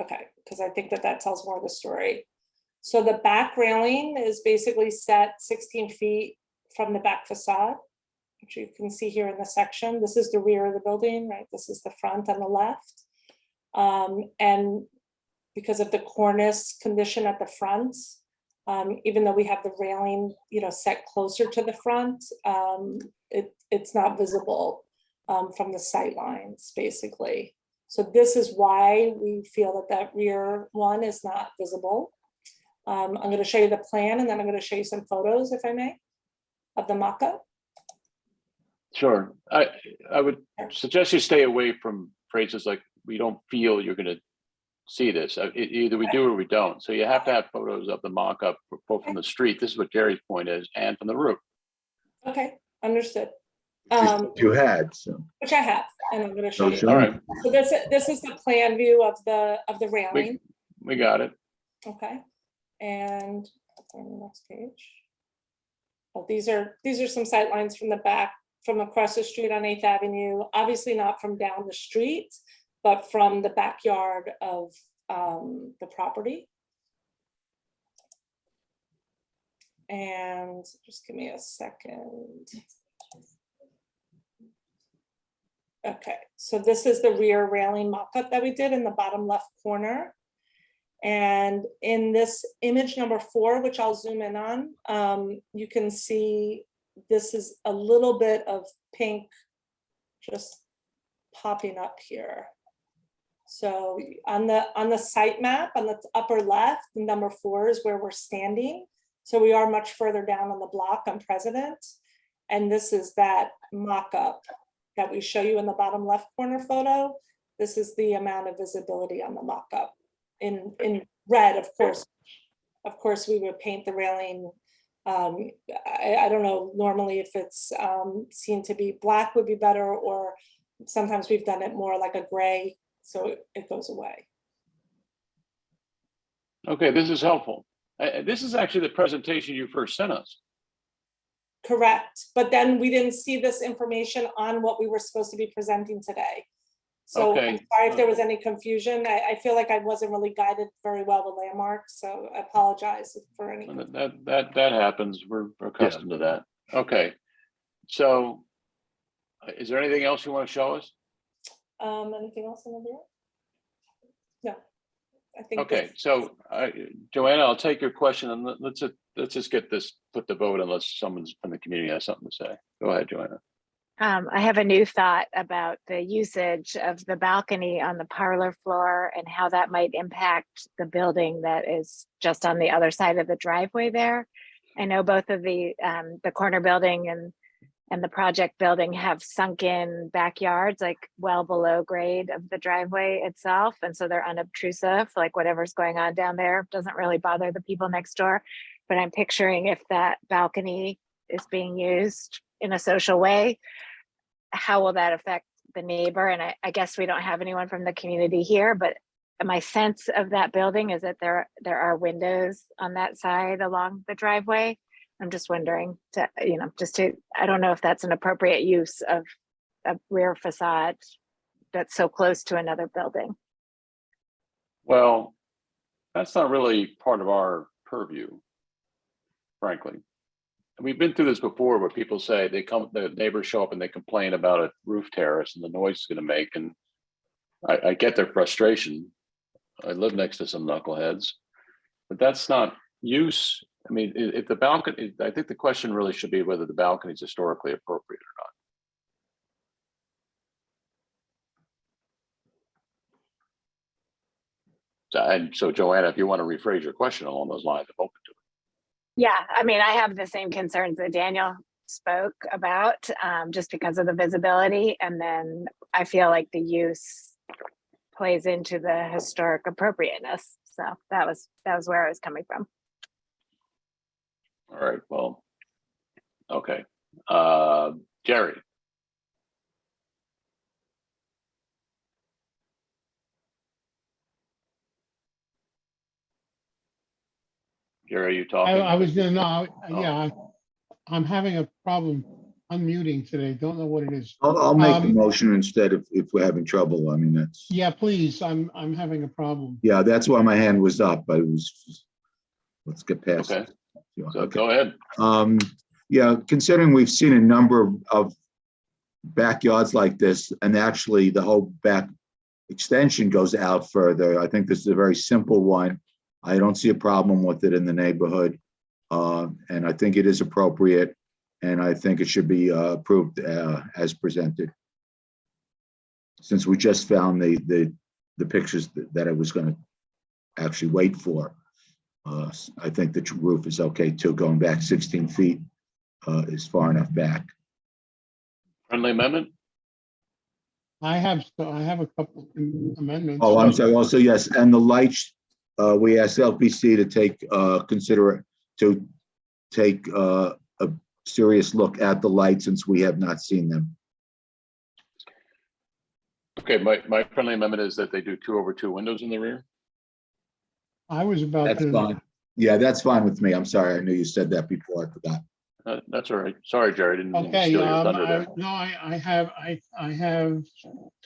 Okay, because I think that tells more of the story. So the back railing is basically set 16 feet from the back facade, which you can see here in the section. This is the rear of the building, right? This is the front on the left. And because of the cornice condition at the front, even though we have the railing, set closer to the front, it's not visible from the sight lines, basically. So this is why we feel that rear one is not visible. I'm going to show you the plan, and then I'm going to show you some photos, if I may, of the mock-up. Sure. I would suggest you stay away from phrases like, we don't feel you're going to see this. Either we do or we don't. So you have to have photos of the mock-up, both from the street, this is what Jerry's point is, and from the roof. Okay, understood. You had, so. Which I have, and I'm going to show you. All right, So this is the plan view of the railing. we got it. Okay, and on the next page. Oh, these are some sight lines from the back, from across the street on 8th Avenue. Obviously not from down the street, but from the backyard of the property. And just give me a second. Okay, so this is the rear railing mock-up that we did in the bottom left corner. And in this image number 4, which I'll zoom in on, you can see this is a little bit of pink just popping up here. So on the site map, on the upper left, the number 4 is where we're standing. So we are much further down on the block on President. And this is that mock-up that we show you in the bottom left corner photo. This is the amount of visibility on the mock-up in red, of course. Of course, we would paint the railing. I don't know, normally if it's seen to be black would be better, or sometimes we've done it more like a gray, so it goes away. Okay, this is helpful. This is actually the presentation you first sent us. Correct, but then we didn't see this information on what we were supposed to be presenting today. So I'm Okay. sorry if there was any confusion. I feel like I wasn't really guided very well with landmarks, so I apologize for any. That happens. We're accustomed to that. Okay. So is there anything else you want to show us? Anything else in the video? No, I think. Okay, so Joanna, I'll take your question and let's just get this put to vote unless someone from the community has something to say. Go ahead, Joanna. I have a new thought about the usage of the balcony on the parlor floor and how that might impact the building that is just on the other side of the driveway there. I know both of the corner building and the project building have sunken backyards, like well below grade of the driveway itself. And so they're unobtrusive, like whatever's going on down there doesn't really bother the people next door. But I'm picturing if that balcony is being used in a social way, how will that affect the neighbor? And I guess we don't have anyone from the community here, but my sense of that building is that there are windows on that side along the driveway. I'm just wondering I don't know if that's an appropriate use of a rear facade that's so close to another building. Well, that's not really part of our purview, frankly. We've been through this before where people say the neighbors show up and they complain about a roof terrace and the noise it's going to make. And I get their frustration. I live next to some knuckleheads, but that's not use. I mean, if the balcony, I think the question really should be whether the balcony is historically appropriate or not. And so, Joanna, if you want to rephrase your question along those lines, I'm open to it. Yeah, I mean, I have the same concerns that Daniel spoke about, just because of the visibility. And then I feel like the use plays into the historic appropriateness. So that was where I was coming from. All right, well, okay. Jerry. Jerry, are you talking? I was gonna know, yeah, I'm having a problem unmuting today. Don't know what it is. I'll make the motion instead if we're having trouble. I mean, that's, Yeah, please, I'm having a problem. yeah, that's why my hand was up. I was, let's get past Okay, it. so Okay. go ahead. Yeah, considering we've seen a number of backyards like this, and actually the whole back extension goes out further, I think this is a very simple one. I don't see a problem with it in the neighborhood. And I think it is appropriate, and I think it should be approved as presented. Since we just found the pictures that I was going to actually wait for, I think the roof is okay too. Going back 16 feet is far enough back. Friendly amendment? I have a couple amendments. Oh, I'm sorry. Also, yes, and the lights, we asked LPC to take a serious look at the lights since we have not seen them. Okay, my friendly amendment is that they do 2/2 windows in the rear. I was about That's to. fine. Yeah, that's fine with me. I'm sorry. I knew you said that before. I forgot. That's all right. Sorry, Jerry, didn't mean to Okay, steal your thunder there. no, I have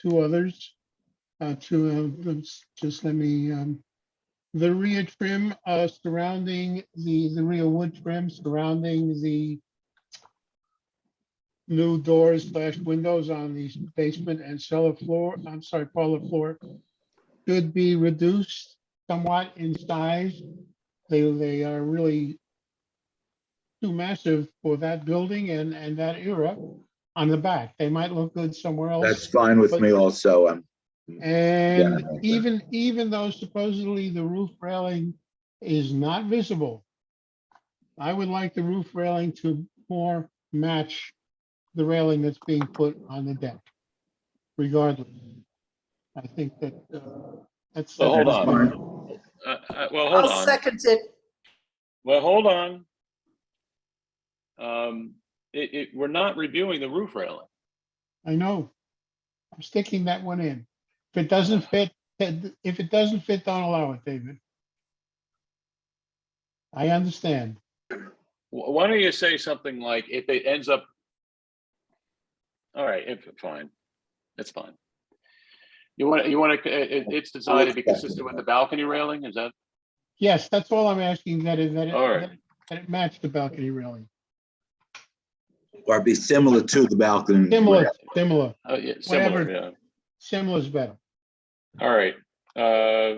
two others. Just let me, the rear trim surrounding the rear wood trim surrounding the new doors / windows on the basement and cellar floor, I'm sorry, parlor floor, should be reduced somewhat in size. They are really too massive for that building and that era on the back. They might look good somewhere else. That's fine with but- me also. And Yeah. even though supposedly the roof railing is not visible, I would like the roof railing to more match the railing that's being put on the deck, regardless. I think that that's. So hold That's on. fine. Well, hold I'll on. second it. Well, hold on. We're not reviewing the roof railing. I know. I'm sticking that one in. If it doesn't fit, don't allow it, David. I understand. Why don't you say something like, if it ends up, all right, fine, it's fine. It's designed to be consistent with the balcony railing, is that? Yes, that's all I'm asking, All right. that it match the balcony railing. Or be similar to the balcony. Similar. Yeah, similar, Whatever. yeah. Similar is better. All right,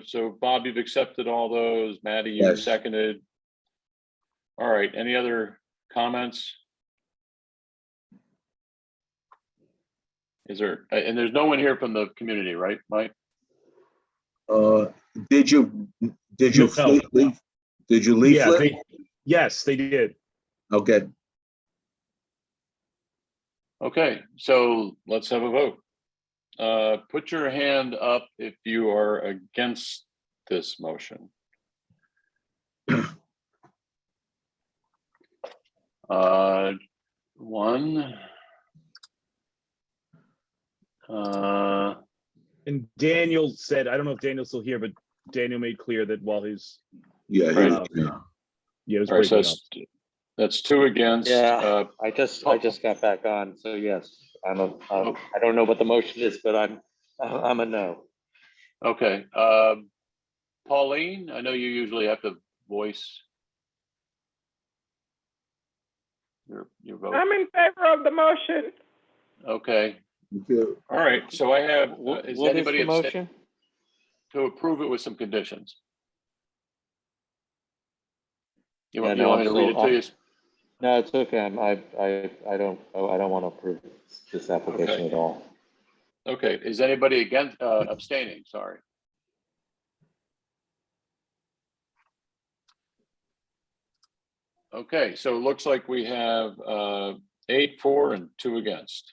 so Bob, you've accepted all those. Maddie, you've Yes. seconded. All right, any other comments? Is there, and there's no one here from the community, right, Mike? Did you No. leave? Did you leave? Yeah, yes, they did. Okay. Okay, so let's have a vote. Put your hand up if you are against this motion. One. And Daniel said, I don't know if Daniel's still here, but Daniel made clear that while his Yeah. Right. it was All right, so breaking up. that's two against. Yeah, I just got back on, so yes, I don't know what the motion is, but I'm a no. Okay, Pauline, I know you usually have to voice your vote. I'm in favor of the motion. Okay, all right, so I have, What is is anybody the motion? to approve it with some conditions? You Yeah, want no, me to read it to you? No, it's okay. I don't want to approve this application Okay. at all. Okay, is anybody against, abstaining, sorry? Okay, so it looks like we have 8 for and 2 against.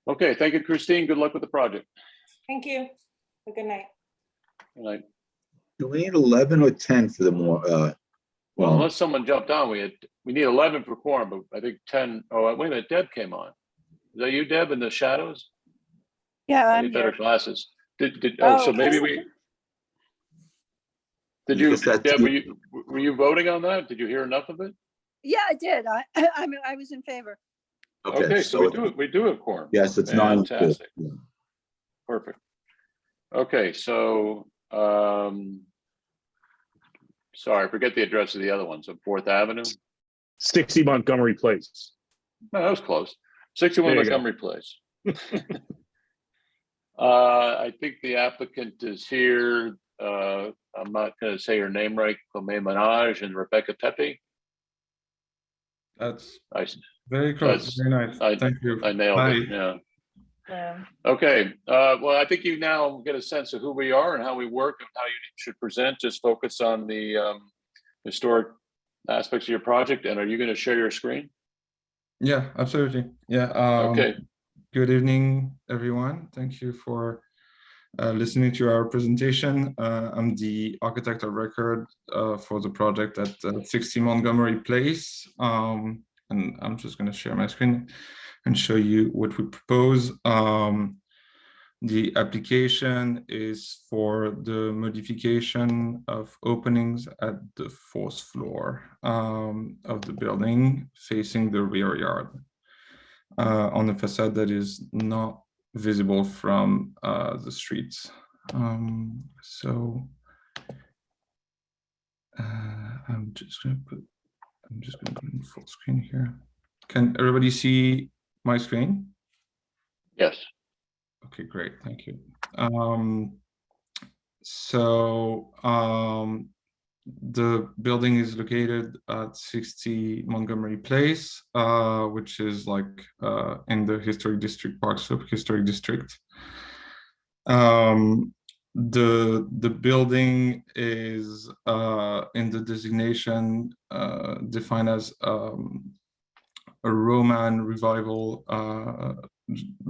Okay, thank you, Christine. Good luck with the project. Thank you. Have a good night. Good night. Do we need 11 or 10 for the more, Well, unless someone jumped on, we need 11 for quorum, but I think 10. Oh, wait a minute, Deb came on. Is that you, Deb, in the shadows? Yeah, I I'm need better here. glasses. So Oh. maybe did you, Because that's- Deb, were you voting on that? Did you hear enough of it? Yeah, I did. I was in favor. Okay, so we do have quorum. Yes, it's 9. Fantastic. Perfect. Okay, so, sorry, I forget the address of the other one. So 4th Avenue? 60 Montgomery Place. No, that was close. 61 There you go. Montgomery Place. I think the applicant is here. I'm not going to say her name right. Comé Manage and Rebecca Pepe. That's Nice. very close. That's- Very nice. Thank you. I nailed Hi. it. Yeah. Okay. Well, I think you now get a sense of who we are and how we work and how you should present. Just focus on the historic aspects of your project. And are you going to share your screen? Yeah, absolutely. Yeah. Okay. Good evening, everyone. Thank you for listening to our presentation. I'm the architect of record for the project at 60 Montgomery Place. And I'm just going to share my screen and show you what we propose. The application is for the modification of openings at the 4th floor of the building facing the rear yard on a facade that is not visible from the streets. I'm just going to go in full screen here. Can everybody see my screen? Yes. Okay, great, thank you. The building is located at 60 Montgomery Place, which is like in the Historic District, Park Slope Historic District. The building is in the designation defined as a Roman revival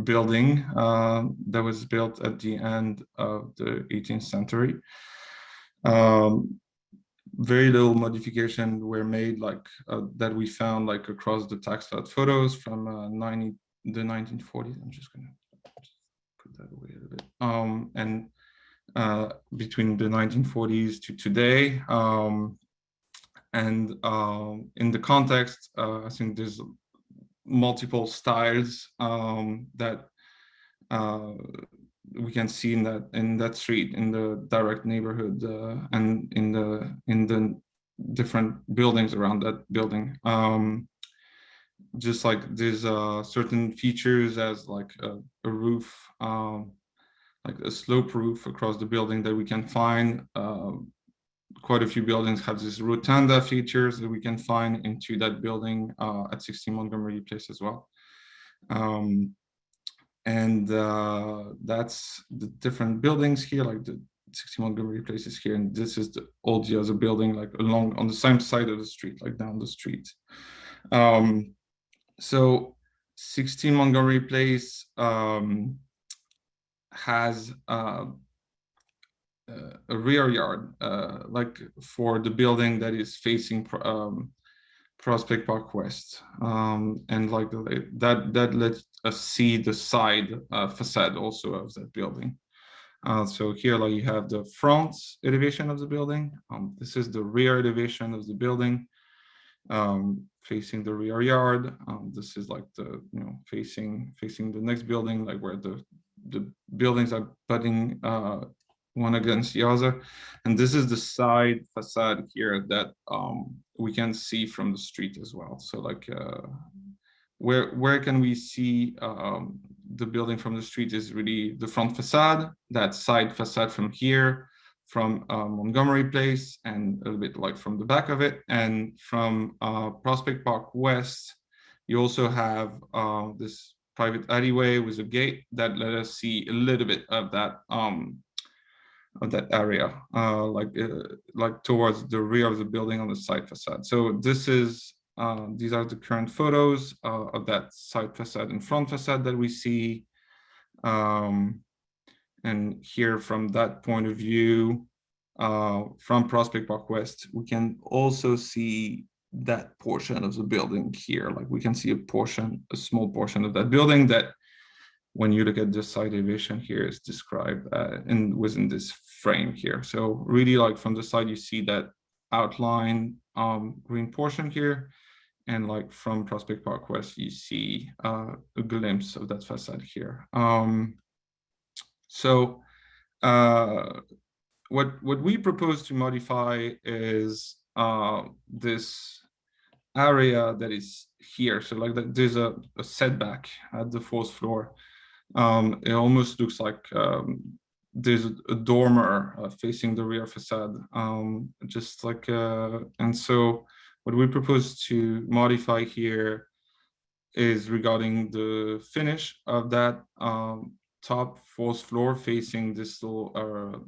building that was built at the end of the 18th century. Very little modification were made, like that we found like across the tax lot photos from the 1940s. I'm just gonna put that away a little bit. And between the 1940s to today. And in the context, I think there's multiple styles that we can see in that street, in the direct neighborhood, and in the different buildings around that building. Just like there's certain features as like a roof, like a slope roof across the building that we can find. Quite a few buildings have this rotunda features that we can find into that building at 16 Montgomery Place as well. And that's the different buildings here, like the 16 Montgomery Place is here, and this is the old other building, like along on the same side of the street, like down the street. So 16 Montgomery Place has a rear yard, like for the building that is facing Prospect Park West, and like that lets us see the side facade also of that building. So here, like you have the front elevation of the building. This is the rear elevation of the building, facing the rear yard. This is like the facing the next building, like where the buildings are butting one against the other, and this is the side facade here that we can see from the street as well. So like where can we see the building from the street is really the front facade, that side facade from here, from Montgomery Place, and a little bit like from the back of it, and from Prospect Park West. You also have this private alleyway with a gate that let us see a little bit of that area, like towards the rear of the building on the side facade. So this is these are the current photos of that side facade and front facade that we see. And here, from that point of view, from Prospect Park West, we can also see that portion of the building here. Like we can see a small portion of that building that, when you look at the side elevation here, is described within this frame here. So really, like from the side, you see that outline green portion here, and like from Prospect Park West, you see a glimpse of that facade here. So what we propose to modify is this area that is here. So like there's a setback at the fourth floor. It almost looks like there's a dormer facing the rear facade, just like, and so what we propose to modify here is regarding the finish of that top fourth floor facing this little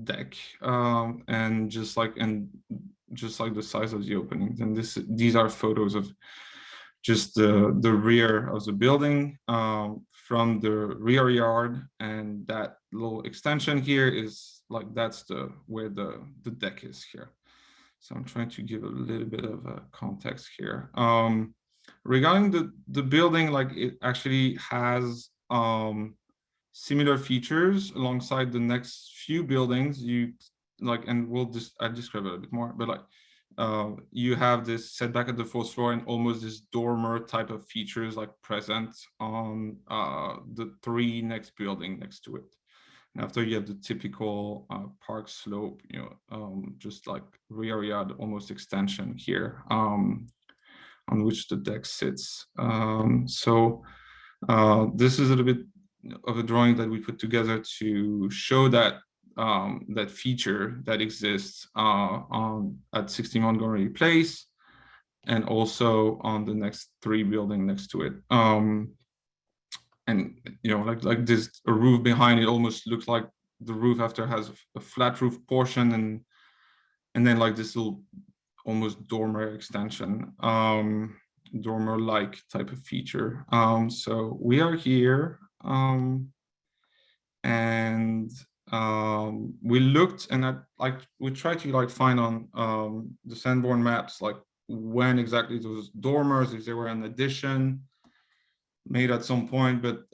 deck, and just like the size of the openings. And these are photos of just the rear of the building from the rear yard, and that little extension here is like that's where the deck is here. So I'm trying to give a little bit of context here. Regarding the building, like it actually has similar features alongside the next few buildings. You like, and I'll describe it a bit more, but like you have this setback at the fourth floor and almost this dormer type of features like present on the three next building next to it. And after, you have the typical park slope, just like rear yard almost extension here, on which the deck sits. So this is a little bit of a drawing that we put together to show that that feature that exists at 16 Montgomery Place, and also on the next three building next to it. And like this, a roof behind it almost looks like the roof after has a flat roof portion, and then like this little almost dormer extension. dormer-like type of feature. So we are here, and we looked, and we tried to find on the Sanborn maps when exactly those dormers, if they were an addition made at some point, but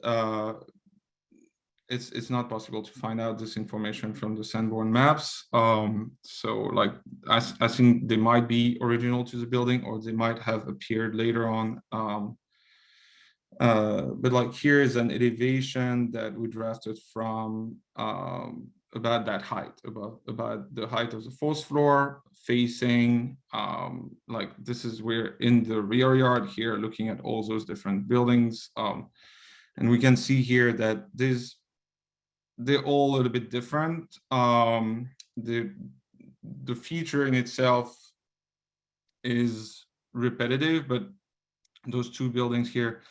it's not possible to find out this information from the Sanborn maps. So I think they might be original to the building, or they might have appeared later on. But here is an elevation that we drafted from about that height, about the height of the fourth floor, facing this is where in the rear yard here, looking at all those different buildings. And we can see here that they're all a little bit different. The feature in itself is repetitive, but those two buildings here,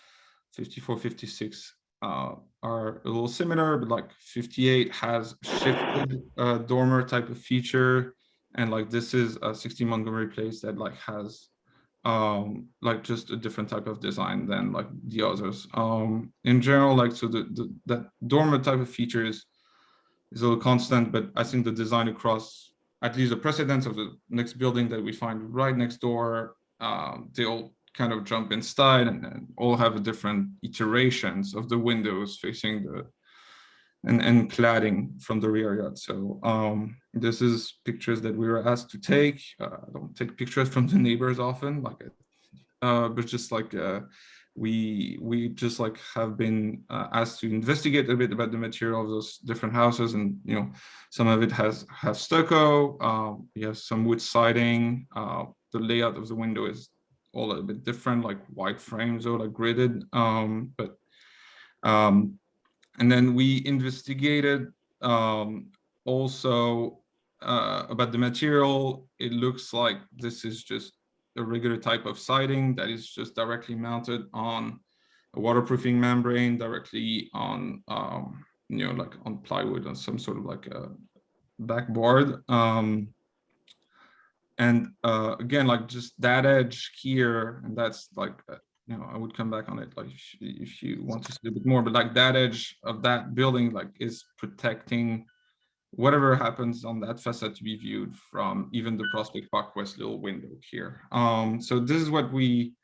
54, 56, are a little similar, but 58 has shifted dormer type of feature, and this is a 60 Montgomery Place that has just a different type of design than the others. In general, so that dormer type of feature is a little constant, but I think the design across at least the precedence of the next building that we find right next door, they all kind of jump in style and all have a different iterations of the windows facing the and cladding from the rear yard. So this is pictures that we were asked to take. I don't take pictures from the neighbors often, but just we just have been asked to investigate a bit about the material of those different houses, and some of it has stucco. We have some wood siding. The layout of the window is all a little bit different, white frames or gridded. And then we investigated also about the material. It looks like this is just a regular type of siding that is just directly mounted on a waterproofing membrane, directly on on plywood, on some sort of a backboard. And again, just that edge here, and that's I would come back on it if you want to see a bit more, but that edge of that building is protecting whatever happens on that facade to be viewed from even the Prospect Park West little window here. So this is what we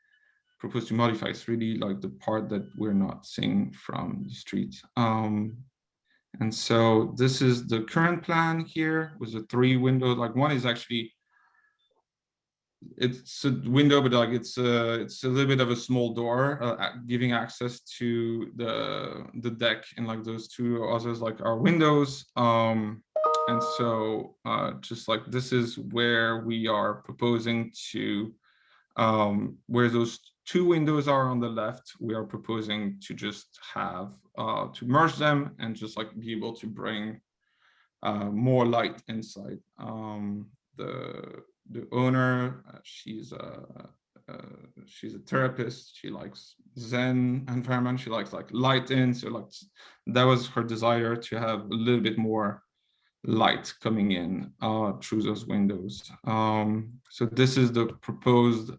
propose to modify. It's really the part that we're not seeing from the street. And so this is the current plan here with the 3 windows. One is actually, it's a window, but it's a little bit of a small door, giving access to the deck, and those 2 others are windows. And so just this is where we are proposing to where those 2 windows are on the left, we are proposing to just have to merge them and just be able to bring more light inside. The owner, she's a therapist. She likes Zen environment. She likes light in. So that was her desire, to have a little bit more light coming in through those windows. So this is the proposed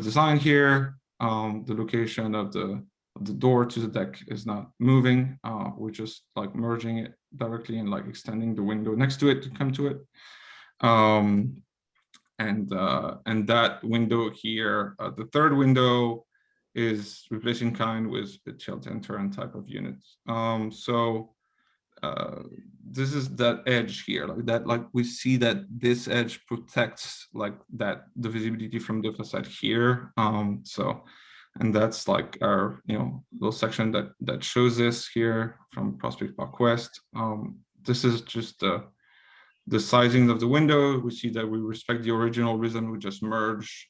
design here. The location of the door to the deck is not moving. We're just merging it directly and extending the window next to it to come to it. And that window here, the 3rd window, is replacing kind with a tilt and turn type of unit. So this is that edge here, we see that this edge protects that the visibility from the facade here. And that's our little section that shows this here from Prospect Park West. This is just the sizing of the window. We see that we respect the original reason. We just merge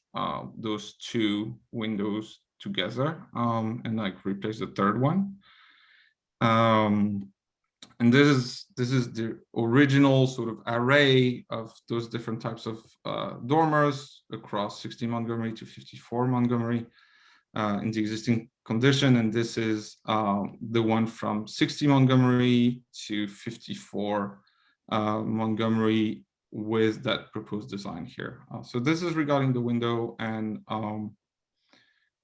those 2 windows together and replace the 3rd one. And this is the original sort of array of those different types of dormers across 60 Montgomery to 54 Montgomery in the existing condition. And this is the one from 60 Montgomery to 54 Montgomery with that proposed design here. So this is regarding the window, and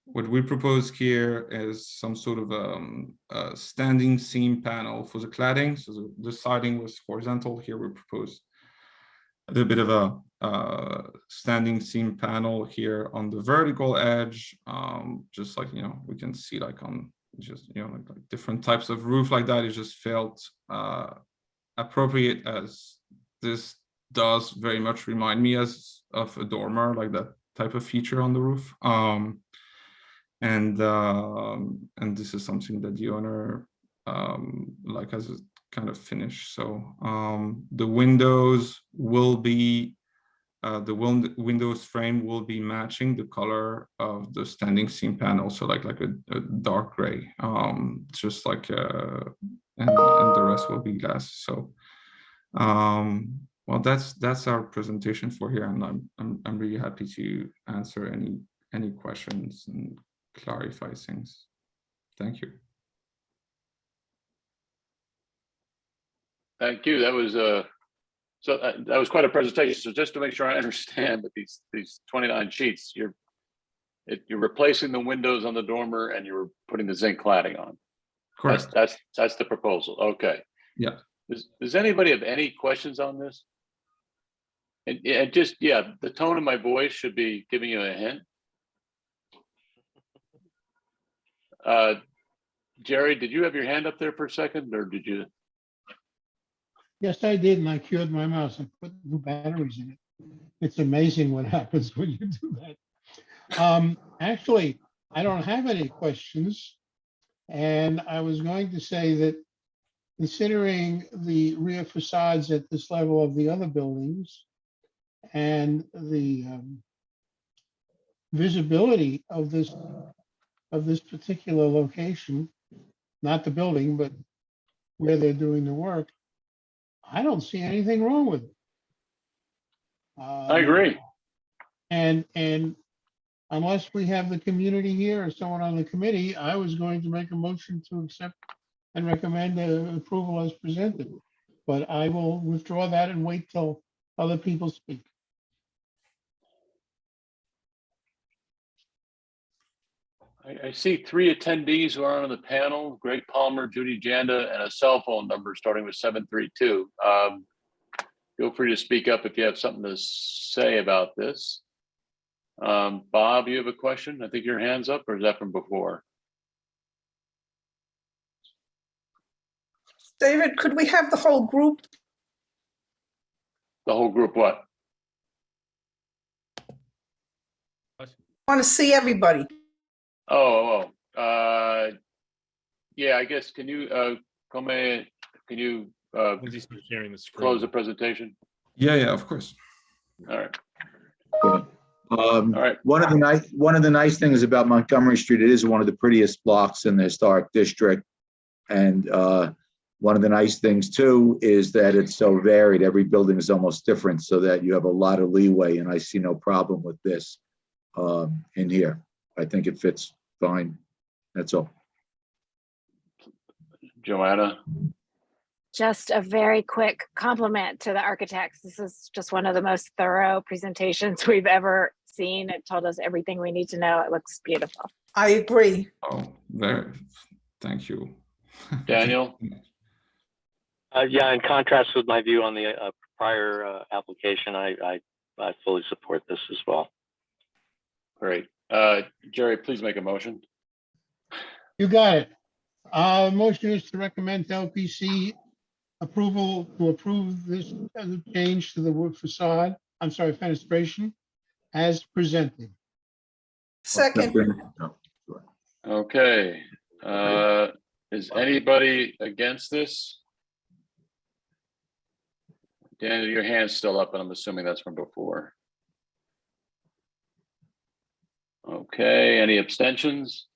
what we propose here is some sort of a standing seam panel for the cladding. So the siding was horizontal. Here we propose a little bit of a standing seam panel here on the vertical edge, just like, you know, we can see like on just, you know, like different types of roof like that. It just felt appropriate, as this does very much remind me of a dormer, like that type of feature on the roof. And this is something that the owner like as a kind of finish. So the windows will be the windows frame will be matching the color of the standing seam panel, so like a dark gray, just like and the rest will be glass. So well, that's our presentation for here, and I'm really happy to answer any questions and clarify things. Thank you. Thank you. That was that was quite a presentation. So just to make sure I understand, that these 29 sheets, you're replacing the windows on the dormer and you're putting the zinc cladding on. Correct. That's the proposal. Okay. Yeah. Does anybody have any questions on this? And just, yeah, the tone of my voice should be giving you a hint. Jerry, did you have your hand up there for a second, or did you? Yes, I did, and I cured my mouse. I put new batteries in it. It's amazing what happens when you do that. Actually, I don't have any questions. And I was going to say that considering the rear facades at this level of the other buildings and the visibility of this particular location, not the building, but where they're doing the work, I don't see anything wrong with it. I agree. And unless we have the community here or someone on the committee, I was going to make a motion to accept and recommend approval as presented. But I will withdraw that and wait till other people speak. I see 3 attendees who are on the panel: Greg Palmer, Judy Janda, and a cell phone number starting with 732. Feel free to speak up if you have something to say about this. Bob, you have a question? I think your hand's up, or is that from before? David, could we have the whole group? The whole group what? Want to see everybody. Yeah, I guess, can you, can you sharing the screen. close the presentation? Yeah, of course. All right. All right. One of the nice things about Montgomery Street, it is one of the prettiest blocks in the historic district. And one of the nice things too is that it's so varied. Every building is almost different, so that you have a lot of leeway, and I see no problem with this in here. I think it fits fine. That's all. Joanna? Just a very quick compliment to the architects. This is just one of the most thorough presentations we've ever seen. It told us everything we need to know. It looks beautiful. I agree. Oh, thank you. Daniel? Yeah, in contrast with my view on the prior application, I fully support this as well. Great. Jerry, please make a motion. You got it. Motion is to recommend to LPC approval to approve this change to the wood facade, I'm sorry, fenestration as presented. Second. Okay. Is anybody against this? Daniel, your hand's still up, and I'm assuming that's from before. Okay, any abstentions?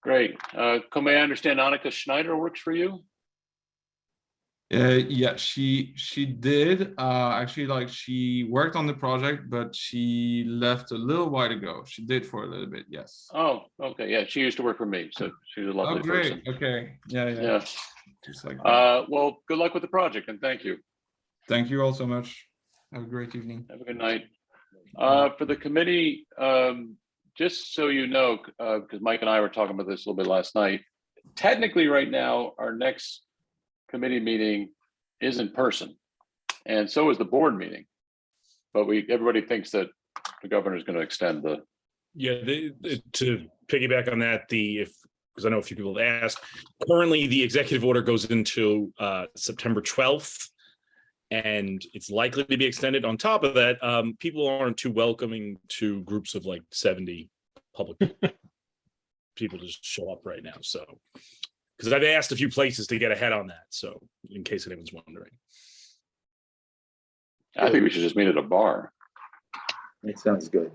Great. Come, I understand Annika Schneider works for you? Yeah, she did. Actually, like, she worked on the project, but she left a little while ago. She did for a little bit, yes. Oh, okay. Yeah, she used to work for me, so she's a lovely person. Okay. Yeah. Yeah. Just like Well, good luck with the project, and thank you. Thank you all so much. Have a great evening. Have a good night. For the committee, just so you know, because Mike and I were talking about this a little bit last night, technically right now, our next committee meeting is in person. And so is the board meeting. But everybody thinks that the governor is going to extend the. Yeah, to piggyback on that, because I know a few people have asked, currently the executive order goes into September 12th, and it's likely to be extended. On top of that, people aren't too welcoming to groups of like 70 public people just show up right now. So, because I've asked a few places to get ahead on that. So, in case anyone's wondering. I think we should just meet at a bar. It sounds good.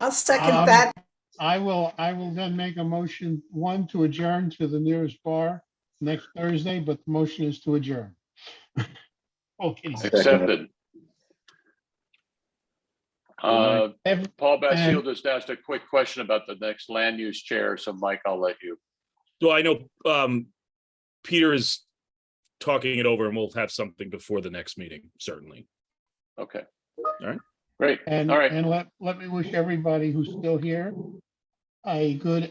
I'll second that. I will then make a motion, one, to adjourn to the nearest bar next Thursday, but the motion is to adjourn. Okay. Accepted. Paul Basile and- just asked a quick question about the next land use chair. So Mike, I'll let you. So I know Peter is talking it over, and we'll have something before the next meeting, certainly. Okay. All right. Great. And, All right. and let me wish everybody who's still here a good